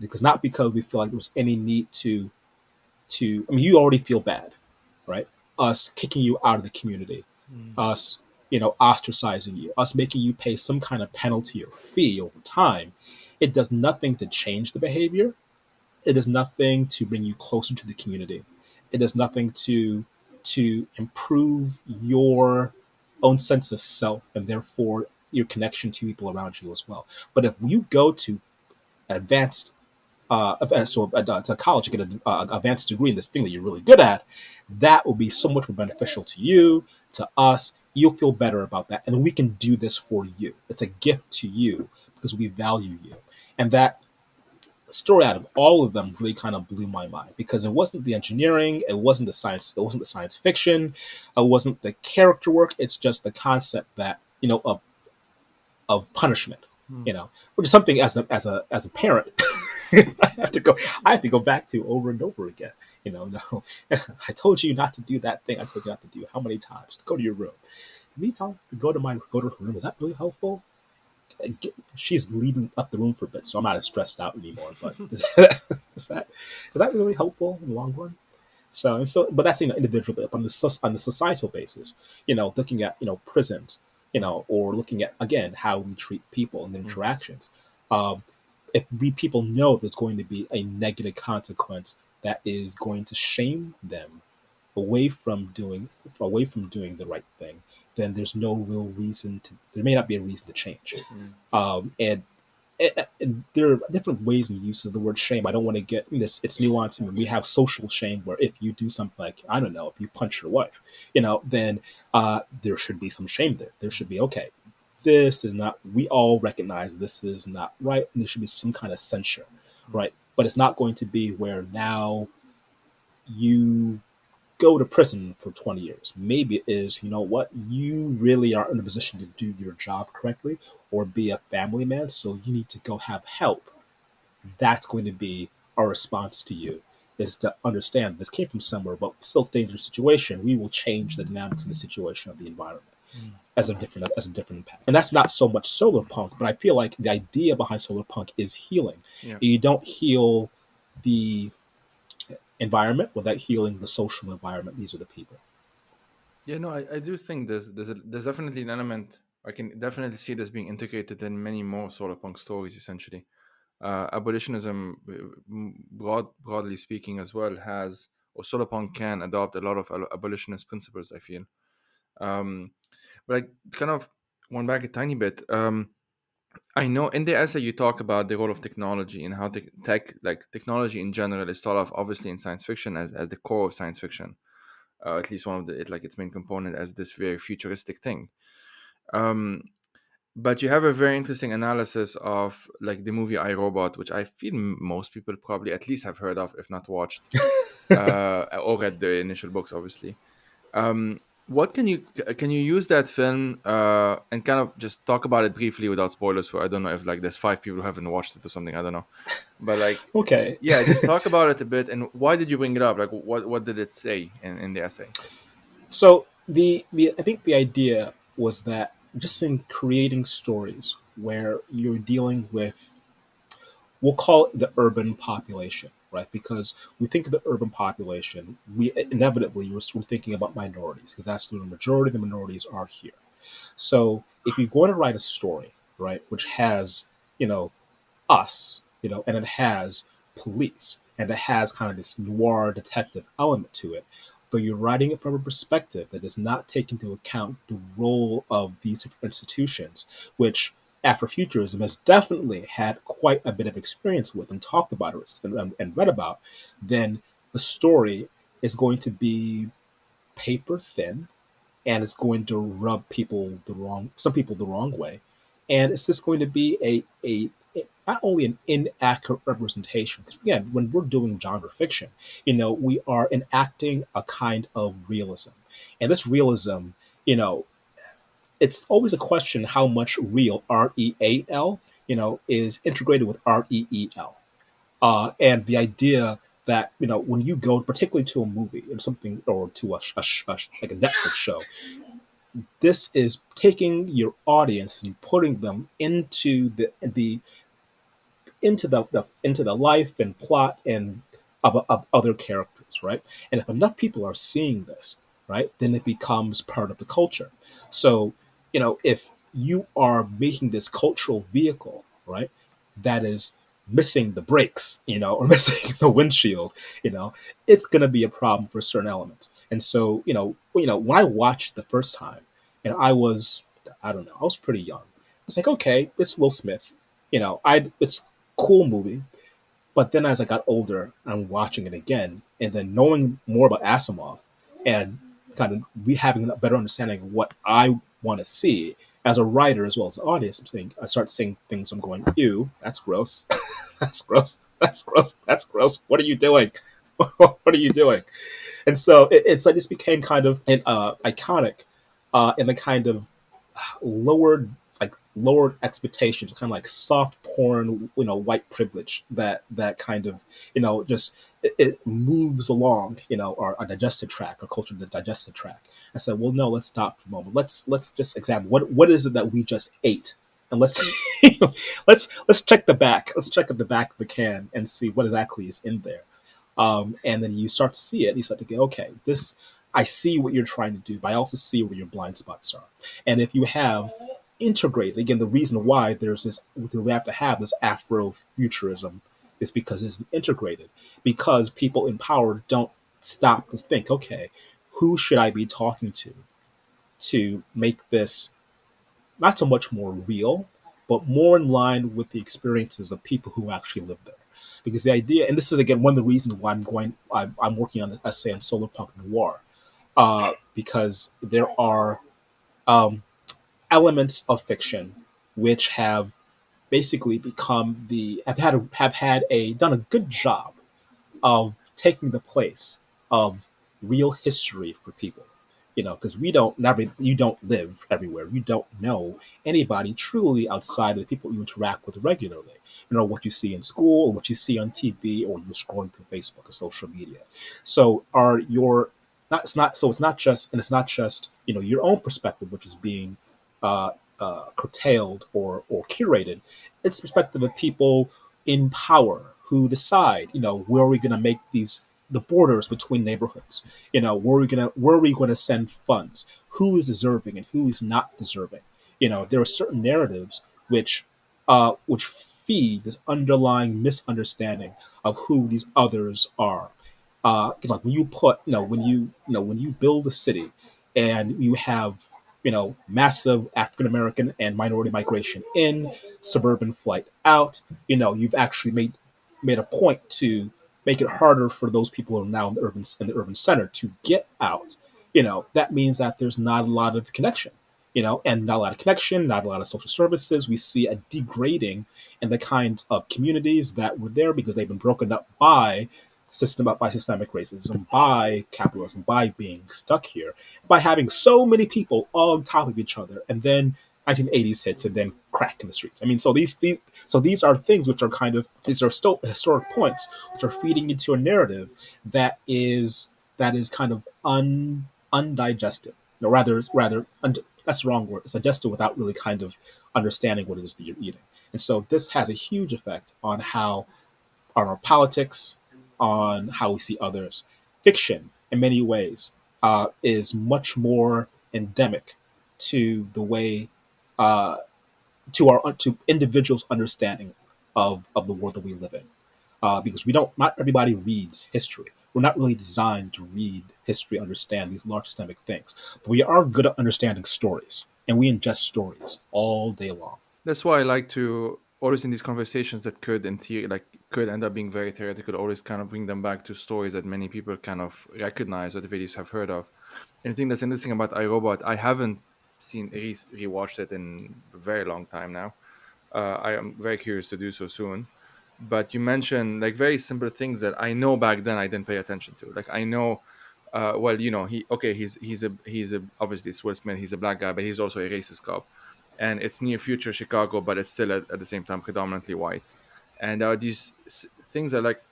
Speaker 2: Because not because we feel like there was any need to I mean, you already feel bad, right? Us kicking you out of the community,
Speaker 1: Mm.
Speaker 2: us, ostracizing you, us making you pay some kind of penalty or fee over time. It does nothing to change the behavior. It does nothing to bring you closer to the community. It does nothing to improve your own sense of self and therefore your connection to people around you as well. But if you go to advanced to college to get an advanced degree in this thing that you're really good at, that will be so much more beneficial to you, to us. You'll feel better about that, and we can do this for you. It's a gift to you because we value you, and that story out of all of them really kind of blew my mind because it wasn't the engineering, it wasn't the science fiction, it wasn't the character work. It's just the concept that of punishment,
Speaker 1: Mm.
Speaker 2: which is something as a parent I have to go back to over and over again. No, I told you not to do that thing. I told you not to do how many times? Go to your room. Me telling to go to her room, is that really helpful? She's leading up the room for a bit, so I'm not as stressed out anymore. But is that is that really helpful in the long run? But that's individual, but on the societal basis, looking at prisons, or looking at again how we treat people and
Speaker 1: Mm.
Speaker 2: interactions. Um, if we people know there's going to be a negative consequence that is going to shame them away from doing the right thing, then there's no real reason to. There may not be a reason to change.
Speaker 1: Mm.
Speaker 2: And there are different ways and uses of the word shame. I don't want to get this. It's nuanced. I mean, we have social shame where if you do something like I don't know, if you punch your wife, then there should be some shame there. There should be okay. This is not. We all recognize this is not right, and there should be some kind of censure,
Speaker 1: Mm.
Speaker 2: right? But it's not going to be where now you go to prison for 20 years. Maybe it is, you know what, you really aren't in a position to do your job correctly or be a family man, so you need to go have help. That's going to be our response to you, is to understand this came from somewhere, but still dangerous situation. We will change the dynamics of the situation of the environment
Speaker 1: Mm.
Speaker 2: as a different impact. And that's not so much solar punk, but I feel like the idea behind solar punk is healing.
Speaker 1: Yeah.
Speaker 2: You don't heal the environment without healing the social environment. These are the people.
Speaker 1: Yeah, no, I do think there's definitely an element. I can definitely see this being integrated in many more Solarpunk stories. Essentially, abolitionism, broadly speaking, as well has or Solarpunk can adopt a lot of abolitionist principles. I feel, um, but I kind of went back a tiny bit. I know in the essay you talk about the role of technology and how like technology in general is thought of obviously in science fiction as the core of science fiction, at least one of the like its main component as this very futuristic thing. Um, but you have a very interesting analysis of like the movie iRobot, which I feel most people probably at least have heard of, if not watched, or read the initial books, obviously. What can you use that film and kind of just talk about it briefly without spoilers? For I don't know if like there's 5 people who haven't watched it or something. I don't know, but like
Speaker 2: Okay.
Speaker 1: yeah, just talk about it a bit. And why did you bring it up? Like what did it say in the essay?
Speaker 2: So the I think the idea was that just in creating stories where you're dealing with, we'll call it the urban population, right? Because we think of the urban population, we inevitably we're thinking about minorities because that's where the majority of the minorities are here. So if you're going to write a story, right, which has, you know, us, and it has police and it has kind of this noir detective element to it, but you're writing it from a perspective that does not take into account the role of these different institutions, which Afrofuturism has definitely had quite a bit of experience with and talked about it and read about, then the story is going to be paper thin, and it's going to rub some people the wrong way, and it's just going to be not only an inaccurate representation, because again, when we're doing genre fiction, we are enacting a kind of realism, and this realism, you know it's always a question how much real, real, is integrated with reel, and the idea that, when you go particularly to a movie or something, or to like a Netflix show, this is taking your audience and putting them into the life and plot and of other characters, right? And if enough people are seeing this, right, then it becomes part of the culture. So, if you are making this cultural vehicle, right, that is missing the brakes, or missing the windshield, you know, it's going to be a problem for certain elements. And so, when I watched the first time, and I don't know, I was pretty young. I was like, okay, it's Will Smith. It's cool movie. But then as I got older, I'm watching it again, and then knowing more about Asimov, and kind of we having a better understanding of what I want to see as a writer as well as an audience. I start seeing things. I'm going, ew, that's gross, that's gross, that's gross, that's gross. What are you doing? What are you doing? And so it's like this became kind of an iconic, in the kind of lowered expectations, kind of like soft porn, white privilege that kind of, just it moves along, our digestive tract, our culture, the digestive tract. I said, well, no, let's stop for a moment. Let's just examine what is it that we just ate, and let's let's check the back. Let's check at the back of the can and see what exactly is in there. And then you start to see it. You start to go, okay, this, I see what you're trying to do, but I also see where your blind spots are. And if you have integrated, again, the reason why we have to have this Afro-futurism is because it's integrated, because people in power don't stop to think, okay, who should I be talking to make this not so much more real, but more in line with the experiences of people who actually live there. Because the idea, and this is again one of the reasons why I'm working on this essay on solar punk noir, because there are um, elements of fiction which have basically become have had a done a good job of taking the place of real history for people. Because you don't live everywhere. You don't know anybody truly outside of the people you interact with regularly. What you see in school, or what you see on TV, or you're scrolling through Facebook or social media. So are your not it's not so it's not just and it's not just your own perspective which is being uh, curtailed or curated. It's the perspective of people in power who decide, where are we going to make the borders between neighborhoods? Where are we going to send funds? Who is deserving and who is not deserving? There are certain narratives which feed this underlying misunderstanding of who these others are. Like when you put, when you build a city and you have, massive African American and minority migration in, suburban flight out, you've actually made a point to make it harder for those people who are now in the urban center to get out. That means that there's not a lot of connection. and not a lot of connection, not a lot of social services. We see a degrading in the kinds of communities that were there because they've been broken up by systemic racism, by capitalism, by being stuck here, by having so many people on top of each other, and then 1980s hits and then crack in the streets. I mean, so these are things which are these are still historic points which are feeding into a narrative that is kind of undigested. No, that's the wrong word. It's digested without really kind of understanding what it is that you're eating. And so this has a huge effect on our politics, on how we see others. Fiction, in many ways, is much more endemic to the way uh, to individuals' understanding of the world that we live in, because we don't not everybody reads history. We're not really designed to read history, understand these large systemic things, but we are good at understanding stories, and we ingest stories all day long.
Speaker 1: That's why I like to always in these conversations that could, in theory, like could end up being very theoretical, always kind of bring them back to stories that many people kind of recognize or the videos have heard of. And the thing that's interesting about iRobot, I haven't rewatched it in a very long time now. I am very curious to do so soon. But you mentioned like very simple things that I know back then I didn't pay attention to. Like I know, well, he's a obviously it's Will Smith. He's a black guy, but he's also a racist cop, and it's near future Chicago, but it's still at the same time predominantly white. And there are these things that like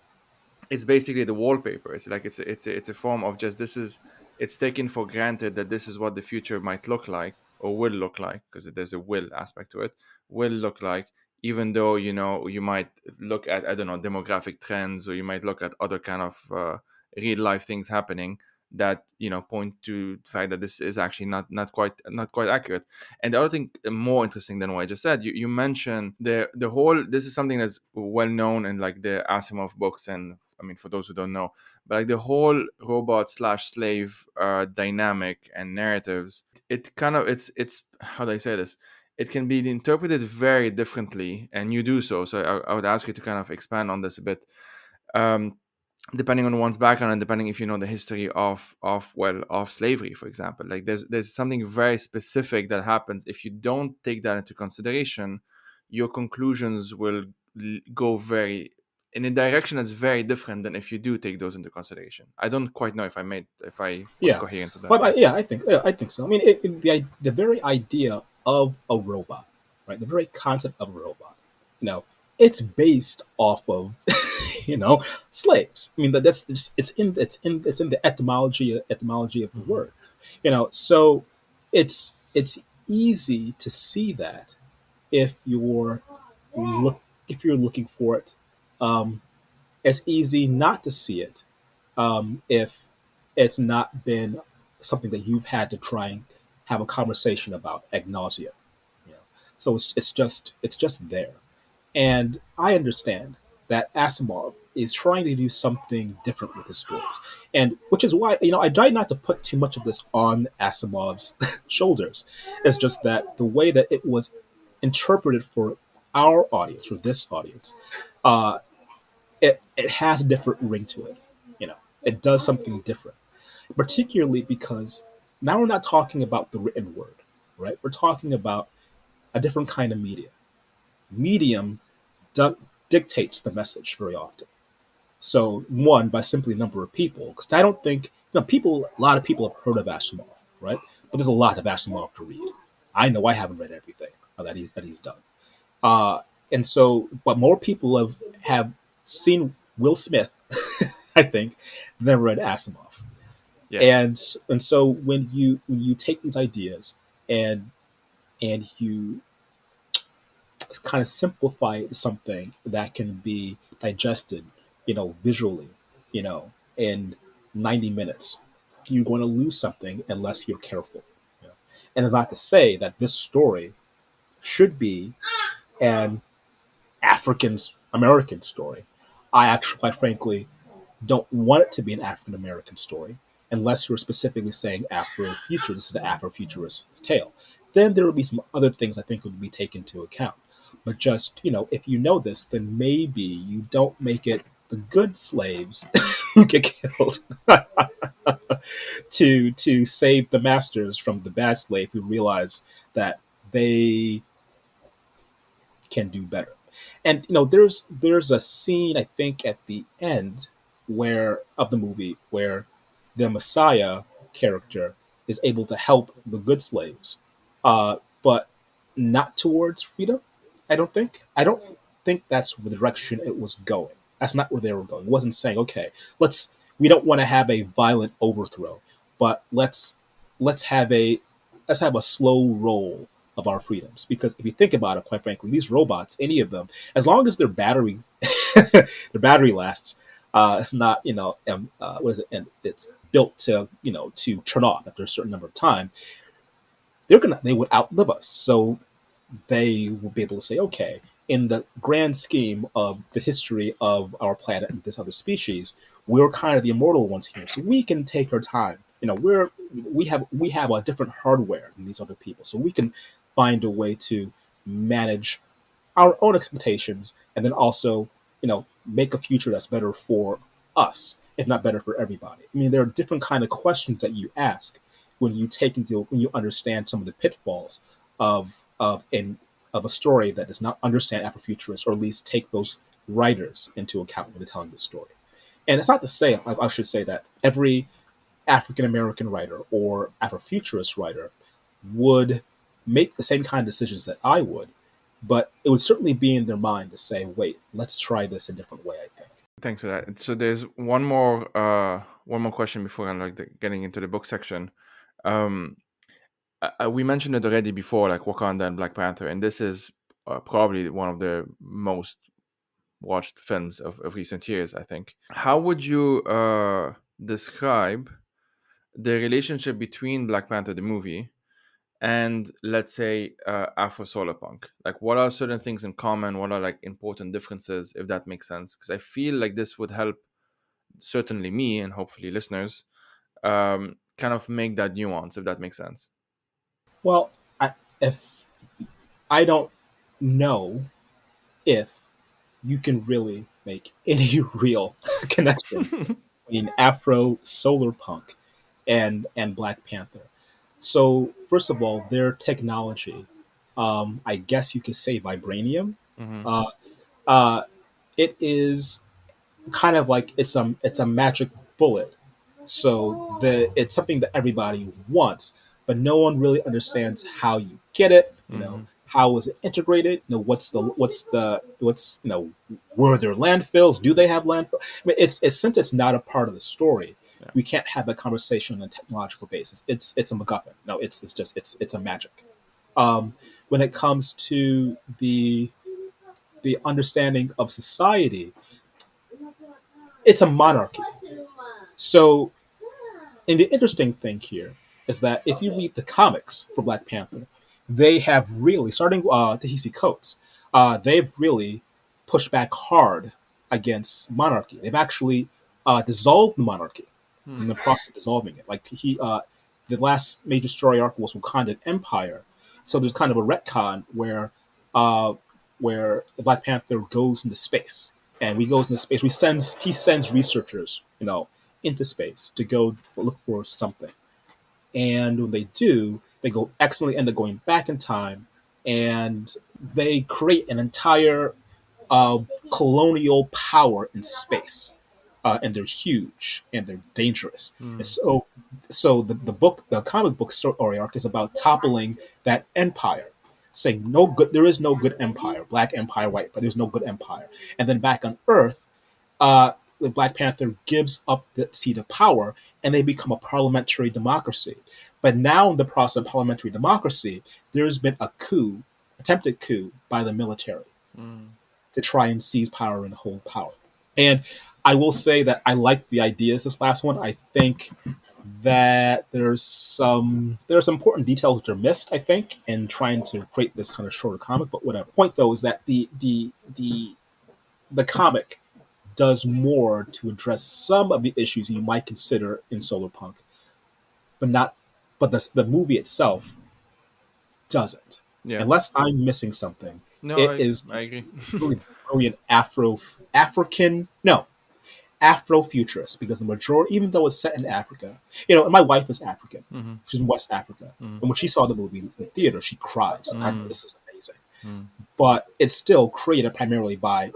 Speaker 1: it's basically the wallpaper. It's like it's a form of just this is it's taken for granted that this is what the future might look like or will look like because there's a will aspect to it. Will look like even though you might look at I don't know demographic trends or you might look at other kind of real life things happening that point to the fact that this is actually not quite accurate. And the other thing more interesting than what I just said, you mentioned the whole this is something that's well known in like the Asimov books, and I mean for those who don't know, but like the whole robot slash slave dynamic and narratives, it kind of it's how do I say this, it can be interpreted very differently, and you do so I would ask you to kind of expand on this a bit, um, depending on one's background and depending if you know the history of slavery, for example. Like there's something very specific that happens if you don't take that into consideration. Your conclusions will go very in a direction that's very different than if you do take those into consideration. I don't quite know if I was
Speaker 2: Yeah,
Speaker 1: coherent with that.
Speaker 2: but I think so. I mean, the very idea of a robot, right? The very concept of a robot, you know, it's based off of slaves. I mean, that's just, it's in the etymology of the
Speaker 1: Hmm.
Speaker 2: word, So it's easy to see that if look if you're looking for it. Um, it's easy not to see it if it's not been something that you've had to try and have a conversation about ad nauseum. You know? So it's just there. And I understand that Asimov is trying to do something different with his stories. And which is why, I try not to put too much of this on Asimov's shoulders. It's just that the way that it was interpreted for our audience, for this audience, uh, it has a different ring to it. It does something different, particularly because now we're not talking about the written word, right? We're talking about a different kind of media. Medium du- dictates the message very often. So one, by simply number of people, because I don't think a lot of people have heard of Asimov, right? But there's a lot of Asimov to read. I know I haven't read everything that he's done. Uh, and so, but more people have seen Will Smith, I think, than read Asimov.
Speaker 1: Yeah.
Speaker 2: And so when you take these ideas and you kind of simplify it to something that can be digested, visually, in 90 minutes, you're going to lose something unless you're careful. And it's not to say that this story should be an African American story. I actually, quite frankly, don't want it to be an African American story unless you're specifically saying Afrofuturist. This is the Afrofuturist tale. Then there will be some other things I think would be taken into account. But just, if you know this, then maybe you don't make it good slaves who get killed to save the masters from the bad slave who realize that they can do better. And there's a scene I think at the end where of the movie where the Messiah character is able to help the good slaves, but not towards freedom. I don't think that's the direction it was going. That's not where they were going. It wasn't saying, okay, let's we don't want to have a violent overthrow, but let's have a let's have a slow roll of our freedoms. Because if you think about it, quite frankly, these robots, any of them, as long as their battery their battery lasts, it's not what is it? And it's built to to turn off after a certain number of time. They would outlive us. So they will be able to say, okay, in the grand scheme of the history of our planet and this other species, we're kind of the immortal ones here, so we can take our time. We have a different hardware than these other people, so we can find a way to manage our own expectations, and then also, make a future that's better for us, if not better for everybody. I mean, there are different kind of questions that you ask when you understand some of the pitfalls of of in of a story that does not understand Afrofuturists, or at least take those writers into account when they're telling the story. And it's not to say, I should say, that every African American writer or Afrofuturist writer would make the same kind of decisions that I would, but it would certainly be in their mind to say, "Wait, let's try this a different way." I think.
Speaker 1: Thanks for that. So there's one more question before I'm getting into the book section. Um, we mentioned it already before, like Wakanda and Black Panther, and this is probably one of the most watched films of recent years, I think. How would you describe the relationship between Black Panther, the movie, and let's say Afro-Solarpunk? Like, what are certain things in common? What are like important differences, if that makes sense? Because I feel like this would help certainly me and hopefully listeners kind of make that nuance, if that makes sense.
Speaker 2: Well, if I don't know if you can really make any real connection between Afro Solar Punk and Black Panther. So first of all, their technology, I guess you could say vibranium.
Speaker 1: Hmm.
Speaker 2: Uh, uh, it is kind of like it's a magic bullet. So it's something that everybody wants, but no one really understands how you get it.
Speaker 1: Hmm.
Speaker 2: How is it integrated? What's were there landfills? Do they have landfills? I mean, it's since it's not a part of the story,
Speaker 1: Yeah.
Speaker 2: we can't have a conversation on a technological basis. It's a MacGuffin. No, it's a magic. When it comes to the understanding of society, it's a monarchy. So, and the interesting thing here is that if you read the comics for Black Panther, they have really, starting Ta-Nehisi Coates, they've really pushed back hard against monarchy. They've actually dissolved the monarchy in
Speaker 1: Hmm.
Speaker 2: the process of dissolving it. Like the last major story arc was Wakanda Empire, so there's kind of a retcon uh, where the Black Panther goes into space, and we goes into space. He sends researchers, into space to go look for something. And when they do, they go excellently end up going back in time, and they create an entire colonial power in space. And they're huge and they're dangerous. And
Speaker 1: Hmm.
Speaker 2: so the comic book story arc is about toppling that empire, saying no good. There is no good empire, black empire, white, but there's no good empire. And then back on Earth, the Black Panther gives up the seat of power, and they become a parliamentary democracy. But now, in the process of parliamentary democracy, there's been a attempted coup by the military
Speaker 1: Hmm.
Speaker 2: to try and seize power and hold power. And I will say that I like the ideas this last one. I think that there's some important details which are missed, I think, in trying to create this kind of shorter comic, but whatever. Point though is that the comic does more to address some of the issues you might consider in Solar Punk, but not but the movie itself doesn't.
Speaker 1: Yeah.
Speaker 2: Unless I'm missing something,
Speaker 1: No,
Speaker 2: it
Speaker 1: I
Speaker 2: is
Speaker 1: I agree.
Speaker 2: really brilliant African. No, Afro-futurist because the majority, even though it's set in Africa, and my wife is African,
Speaker 1: Mm-hmm.
Speaker 2: she's in West Africa,
Speaker 1: Mm-hmm.
Speaker 2: and when she saw the movie in the theater, she cried. She's like,
Speaker 1: Mm-hmm.
Speaker 2: "This is amazing."
Speaker 1: Mm-hmm.
Speaker 2: But it's still created primarily by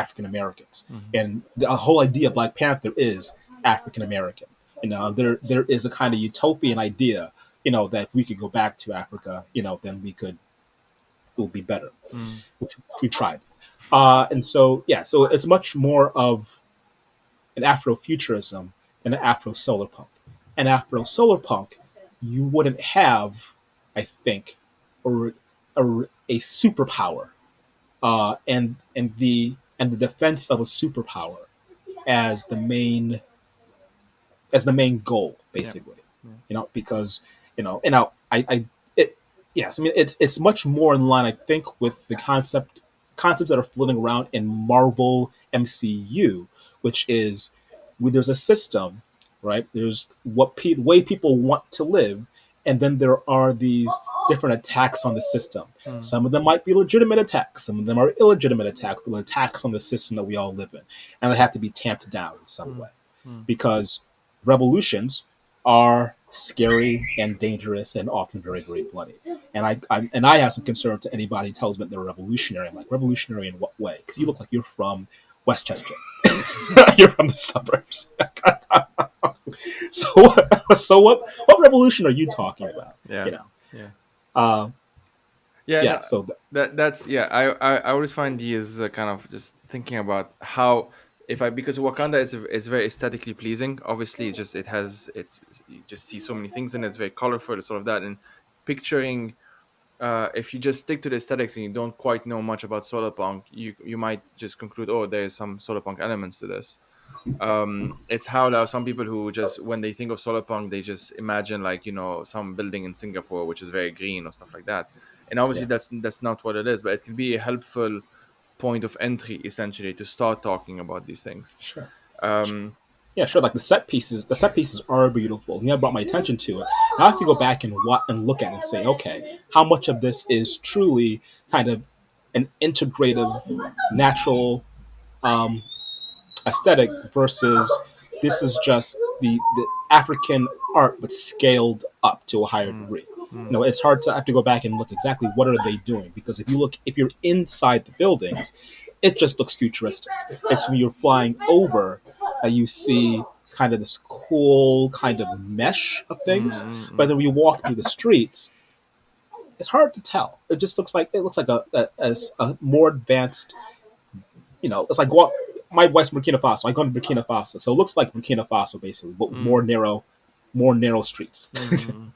Speaker 2: African Americans,
Speaker 1: Mm-hmm.
Speaker 2: and the whole idea of Black Panther is African American. There is a kind of utopian idea, that if we could go back to Africa, then it would be better,
Speaker 1: Mm-hmm.
Speaker 2: which we tried. And so, yeah, so it's much more of an Afrofuturism and an Afro-Solarpunk. An Afro-Solarpunk, you wouldn't have, I think, a, a superpower, and the defense of a superpower as the main goal,
Speaker 1: Yeah.
Speaker 2: basically.
Speaker 1: Yeah.
Speaker 2: Because and I it yes, I mean it's much more in line, I think, with the concepts that are floating around in Marvel MCU, which is where there's a system, right? There's way people want to live, and then there are these different attacks on the system.
Speaker 1: Mm-hmm.
Speaker 2: Some of them might be legitimate attacks, some of them are illegitimate attacks, but attacks on the system that we all live in, and they have to be tamped down in some way,
Speaker 1: Mm-hmm.
Speaker 2: because revolutions are scary and dangerous and often very, very bloody. And I have some concern to anybody who tells me they're revolutionary. I'm like, revolutionary in what way? Because you look like you're from Westchester. You're from the suburbs. So what revolution are you talking about?
Speaker 1: Yeah. Yeah.
Speaker 2: Uh,
Speaker 1: Yeah,
Speaker 2: yeah.
Speaker 1: no,
Speaker 2: So
Speaker 1: that's yeah. I always find these kind of just thinking about how if I because Wakanda is very aesthetically pleasing. Obviously, it has you just see so many things in it. It's very colorful. It's all of that, and picturing. If you just stick to the aesthetics and you don't quite know much about Solarpunk, you might just conclude, oh, there's some Solarpunk elements to this. It's how now some people who just when they think of Solopunk they just imagine like some building in Singapore which is very green or stuff like that, and obviously
Speaker 2: yeah,
Speaker 1: that's not what it is, but it can be a helpful point of entry essentially to start talking about these things.
Speaker 2: sure.
Speaker 1: um
Speaker 2: Yeah, sure. Like the set pieces are beautiful. You know, brought my attention to it. Now I have to go back and look at it and say, okay, how much of this is truly kind of an integrative, natural um, aesthetic versus this is just the African art but scaled up to a higher
Speaker 1: mm,
Speaker 2: degree.
Speaker 1: mm,
Speaker 2: It's hard to I have to go back and look exactly what are they doing, because if you're inside the buildings, it just looks futuristic. It's when you're flying over that you see kind of this cool kind of mesh of
Speaker 1: mm,
Speaker 2: things.
Speaker 1: mm,
Speaker 2: But
Speaker 1: mm,
Speaker 2: then when you walk through the streets, it's hard to tell. It looks like a more advanced. It's like my West Burkina Faso. I go to Burkina Faso, so it looks like Burkina Faso basically, but with
Speaker 1: mm,
Speaker 2: more narrow streets.
Speaker 1: mm, mm, mm.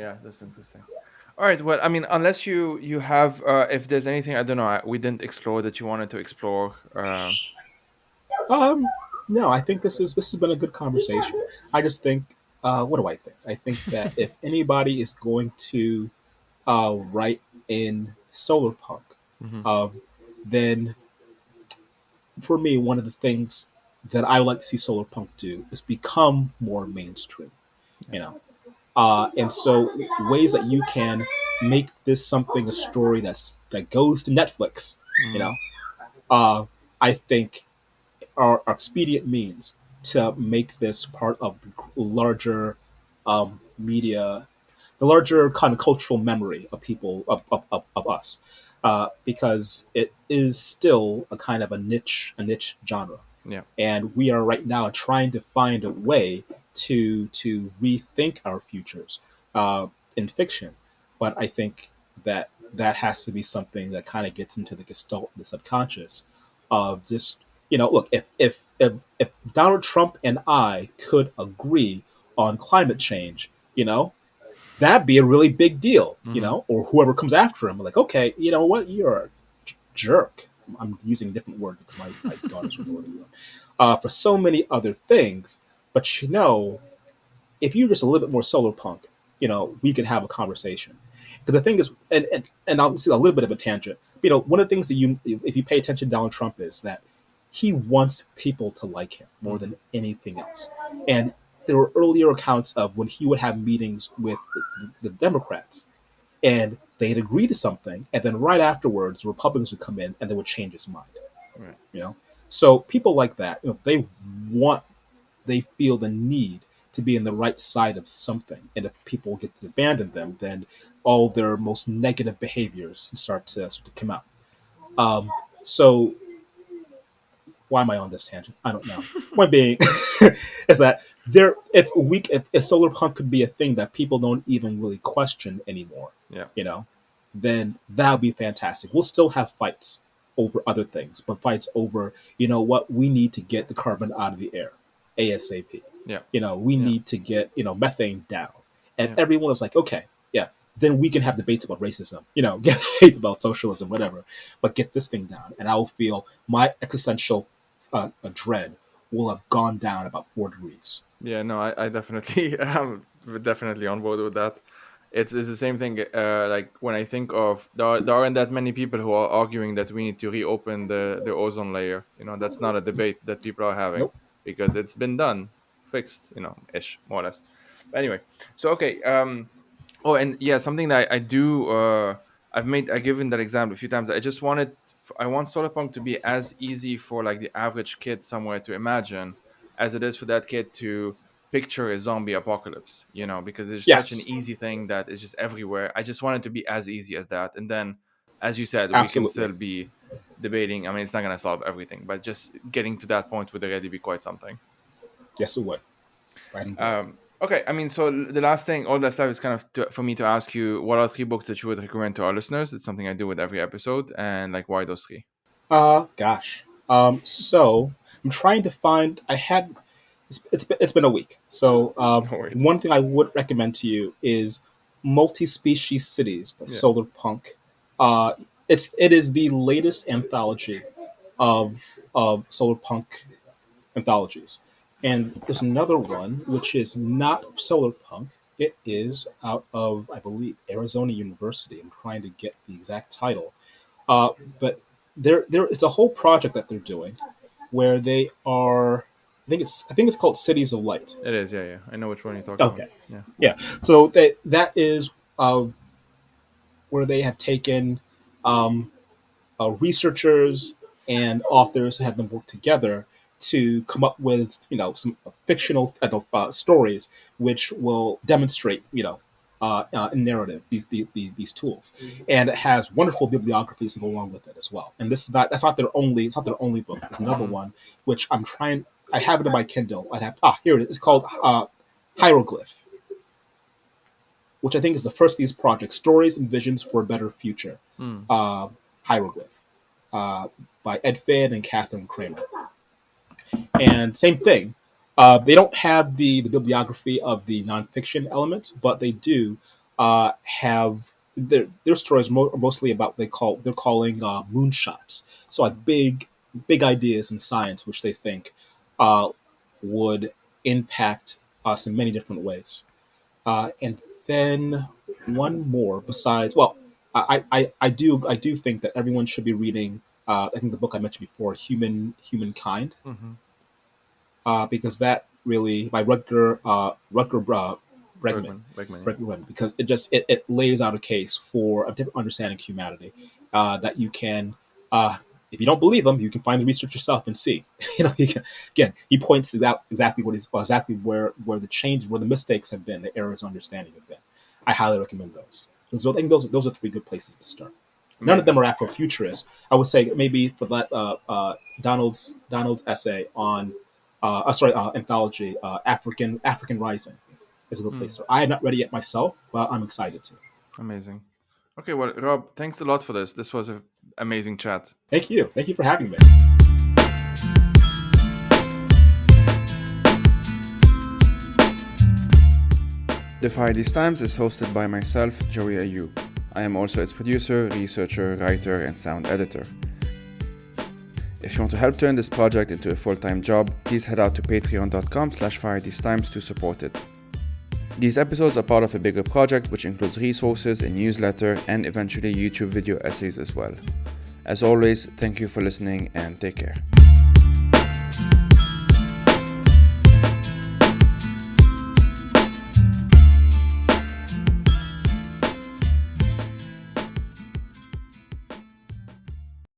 Speaker 1: Yeah, that's interesting. All right, well, I mean, unless you have if there's anything I don't know we didn't explore that you wanted to explore.
Speaker 2: um, no, I think this has been a good conversation. I just think, what do I think? I think that if anybody is going to write in solar punk,
Speaker 1: Mhm.
Speaker 2: um, then for me, one of the things that I like to see solar punk do is become more mainstream.
Speaker 1: Yeah.
Speaker 2: You know, and so ways that you can make this something, a story that goes to Netflix, you
Speaker 1: Mm,
Speaker 2: know, uh, I think are expedient means to make this part of the larger media, the larger kind of cultural memory of people of us, because it is still a kind of a niche genre,
Speaker 1: yeah.
Speaker 2: and we are right now trying to find a way to rethink our futures uh, in fiction. But I think that has to be something that kind of gets into the gestalt, the subconscious of just look, if Donald Trump and I could agree on climate change, that'd be a really big deal,
Speaker 1: Hmm.
Speaker 2: or whoever comes after him, like, okay, you know what, you're a jerk. I'm using a different word because my daughter's recording them. For so many other things. But if you're just a little bit more solar punk, we could have a conversation. Because the thing is, and I'll see a little bit of a tangent. One of the things that if you pay attention to Donald Trump, is that he wants people to like him more
Speaker 1: Hmm.
Speaker 2: than anything else. And there were earlier accounts of when he would have meetings with the Democrats, and they'd agree to something, and then right afterwards, the Republicans would come in and they would change his mind.
Speaker 1: Right.
Speaker 2: You know, So people like that, they feel the need to be in the right side of something. And if people get to abandon them, then all their most negative behaviors start to come out. Um, so why am I on this tangent? I don't know. Point being is that if solar punk could be a thing that people don't even really question anymore,
Speaker 1: Yeah.
Speaker 2: Then that would be fantastic. We'll still have fights over other things, but fights over, what we need to get the carbon out of the air ASAP.
Speaker 1: Yeah.
Speaker 2: We need to get, methane down. And
Speaker 1: Yeah.
Speaker 2: everyone is like, okay, yeah, then we can have debates about racism, get debates about socialism, whatever, but get this thing down. And I will feel my existential dread will have gone down about 4 degrees.
Speaker 1: Yeah, no, I definitely am definitely on board with that. It's the same thing. Like when I think of there aren't that many people who are arguing that we need to reopen the ozone layer. That's not a debate that people are having
Speaker 2: Nope.
Speaker 1: because it's been done, fixed, ish, more or less. But anyway, so okay. Oh, and yeah, something that I do. I've given that example a few times. I want Solopunk to be as easy for like the average kid somewhere to imagine as it is for that kid to picture a zombie apocalypse, because it's such an
Speaker 2: Yes,
Speaker 1: easy thing that is just everywhere. I just want it to be as easy as that. And then, as you said, we can
Speaker 2: absolutely.
Speaker 1: still be debating. I mean, it's not going to solve everything, but just getting to that point would already be quite something.
Speaker 2: Yes, it would. Right on board.
Speaker 1: Okay, I mean, so the last thing, all that stuff is kind of for me to ask you, what are 3 books that you would recommend to our listeners? It's something I do with every episode, and like, why those 3?
Speaker 2: Gosh. So I'm trying to find. It's been a week. So
Speaker 1: No worries.
Speaker 2: one thing I would recommend to you is Multispecies Cities by
Speaker 1: Yeah.
Speaker 2: Solarpunk. Uh, it is the latest anthology of Solarpunk anthologies, and there's another one which is not Solarpunk. It is out of, I believe, Arizona University. I'm trying to get the exact title, but it's a whole project that they're doing where they are. I think it's called Cities of Light.
Speaker 1: It is, yeah. I know which one you're talking about.
Speaker 2: Okay,
Speaker 1: Yeah.
Speaker 2: yeah. So that is where they have taken um, researchers and authors have them work together to come up with some fictional stories which will demonstrate in narrative these tools, and it has wonderful bibliographies to go along with it as well. And that's not their only book. There's another one which I have it in my Kindle. Here it is. It's called Hieroglyph, which I think is the first of these projects, Stories and Visions for a Better Future.
Speaker 1: Mm.
Speaker 2: Hieroglyph, uh, by Ed Finn and Catherine Kramer. And same thing, they don't have the bibliography of the nonfiction elements, but they do have their stories mostly about they're calling moonshots. So like big ideas in science, which they think uh, would impact us in many different ways. And then one more besides, well, I do think that everyone should be reading. I think the book I mentioned before, Humankind,
Speaker 1: Mm-hmm.
Speaker 2: because that really by Rutger Bregman,
Speaker 1: Bergman, yeah.
Speaker 2: because it lays out a case for a different understanding of humanity, that you can. If you don't believe them, you can find the research yourself and see. Again, he points to that exactly exactly where the change, where the mistakes have been, the errors of understanding have been. I highly recommend those. So I think those are 3 good places to start. None of them
Speaker 1: Amazing.
Speaker 2: are Afrofuturists. I would say maybe for that Donald's essay on anthology, African Rising is a good place.
Speaker 1: Mm.
Speaker 2: So I am not ready yet myself, but I'm excited to.
Speaker 1: Amazing. Okay, well, Rob, thanks a lot for this. This was an amazing chat.
Speaker 2: Thank you for having me.
Speaker 1: The Fire These Times is hosted by myself, Joey Ayoub. I am also its producer, researcher, writer, and sound editor. If you want to help turn this project into a full-time job, please head out to patreon.com/firethesetimes to support it. These episodes are part of a bigger project which includes resources, a newsletter, and eventually YouTube video essays as well. As always, thank you for listening and take care.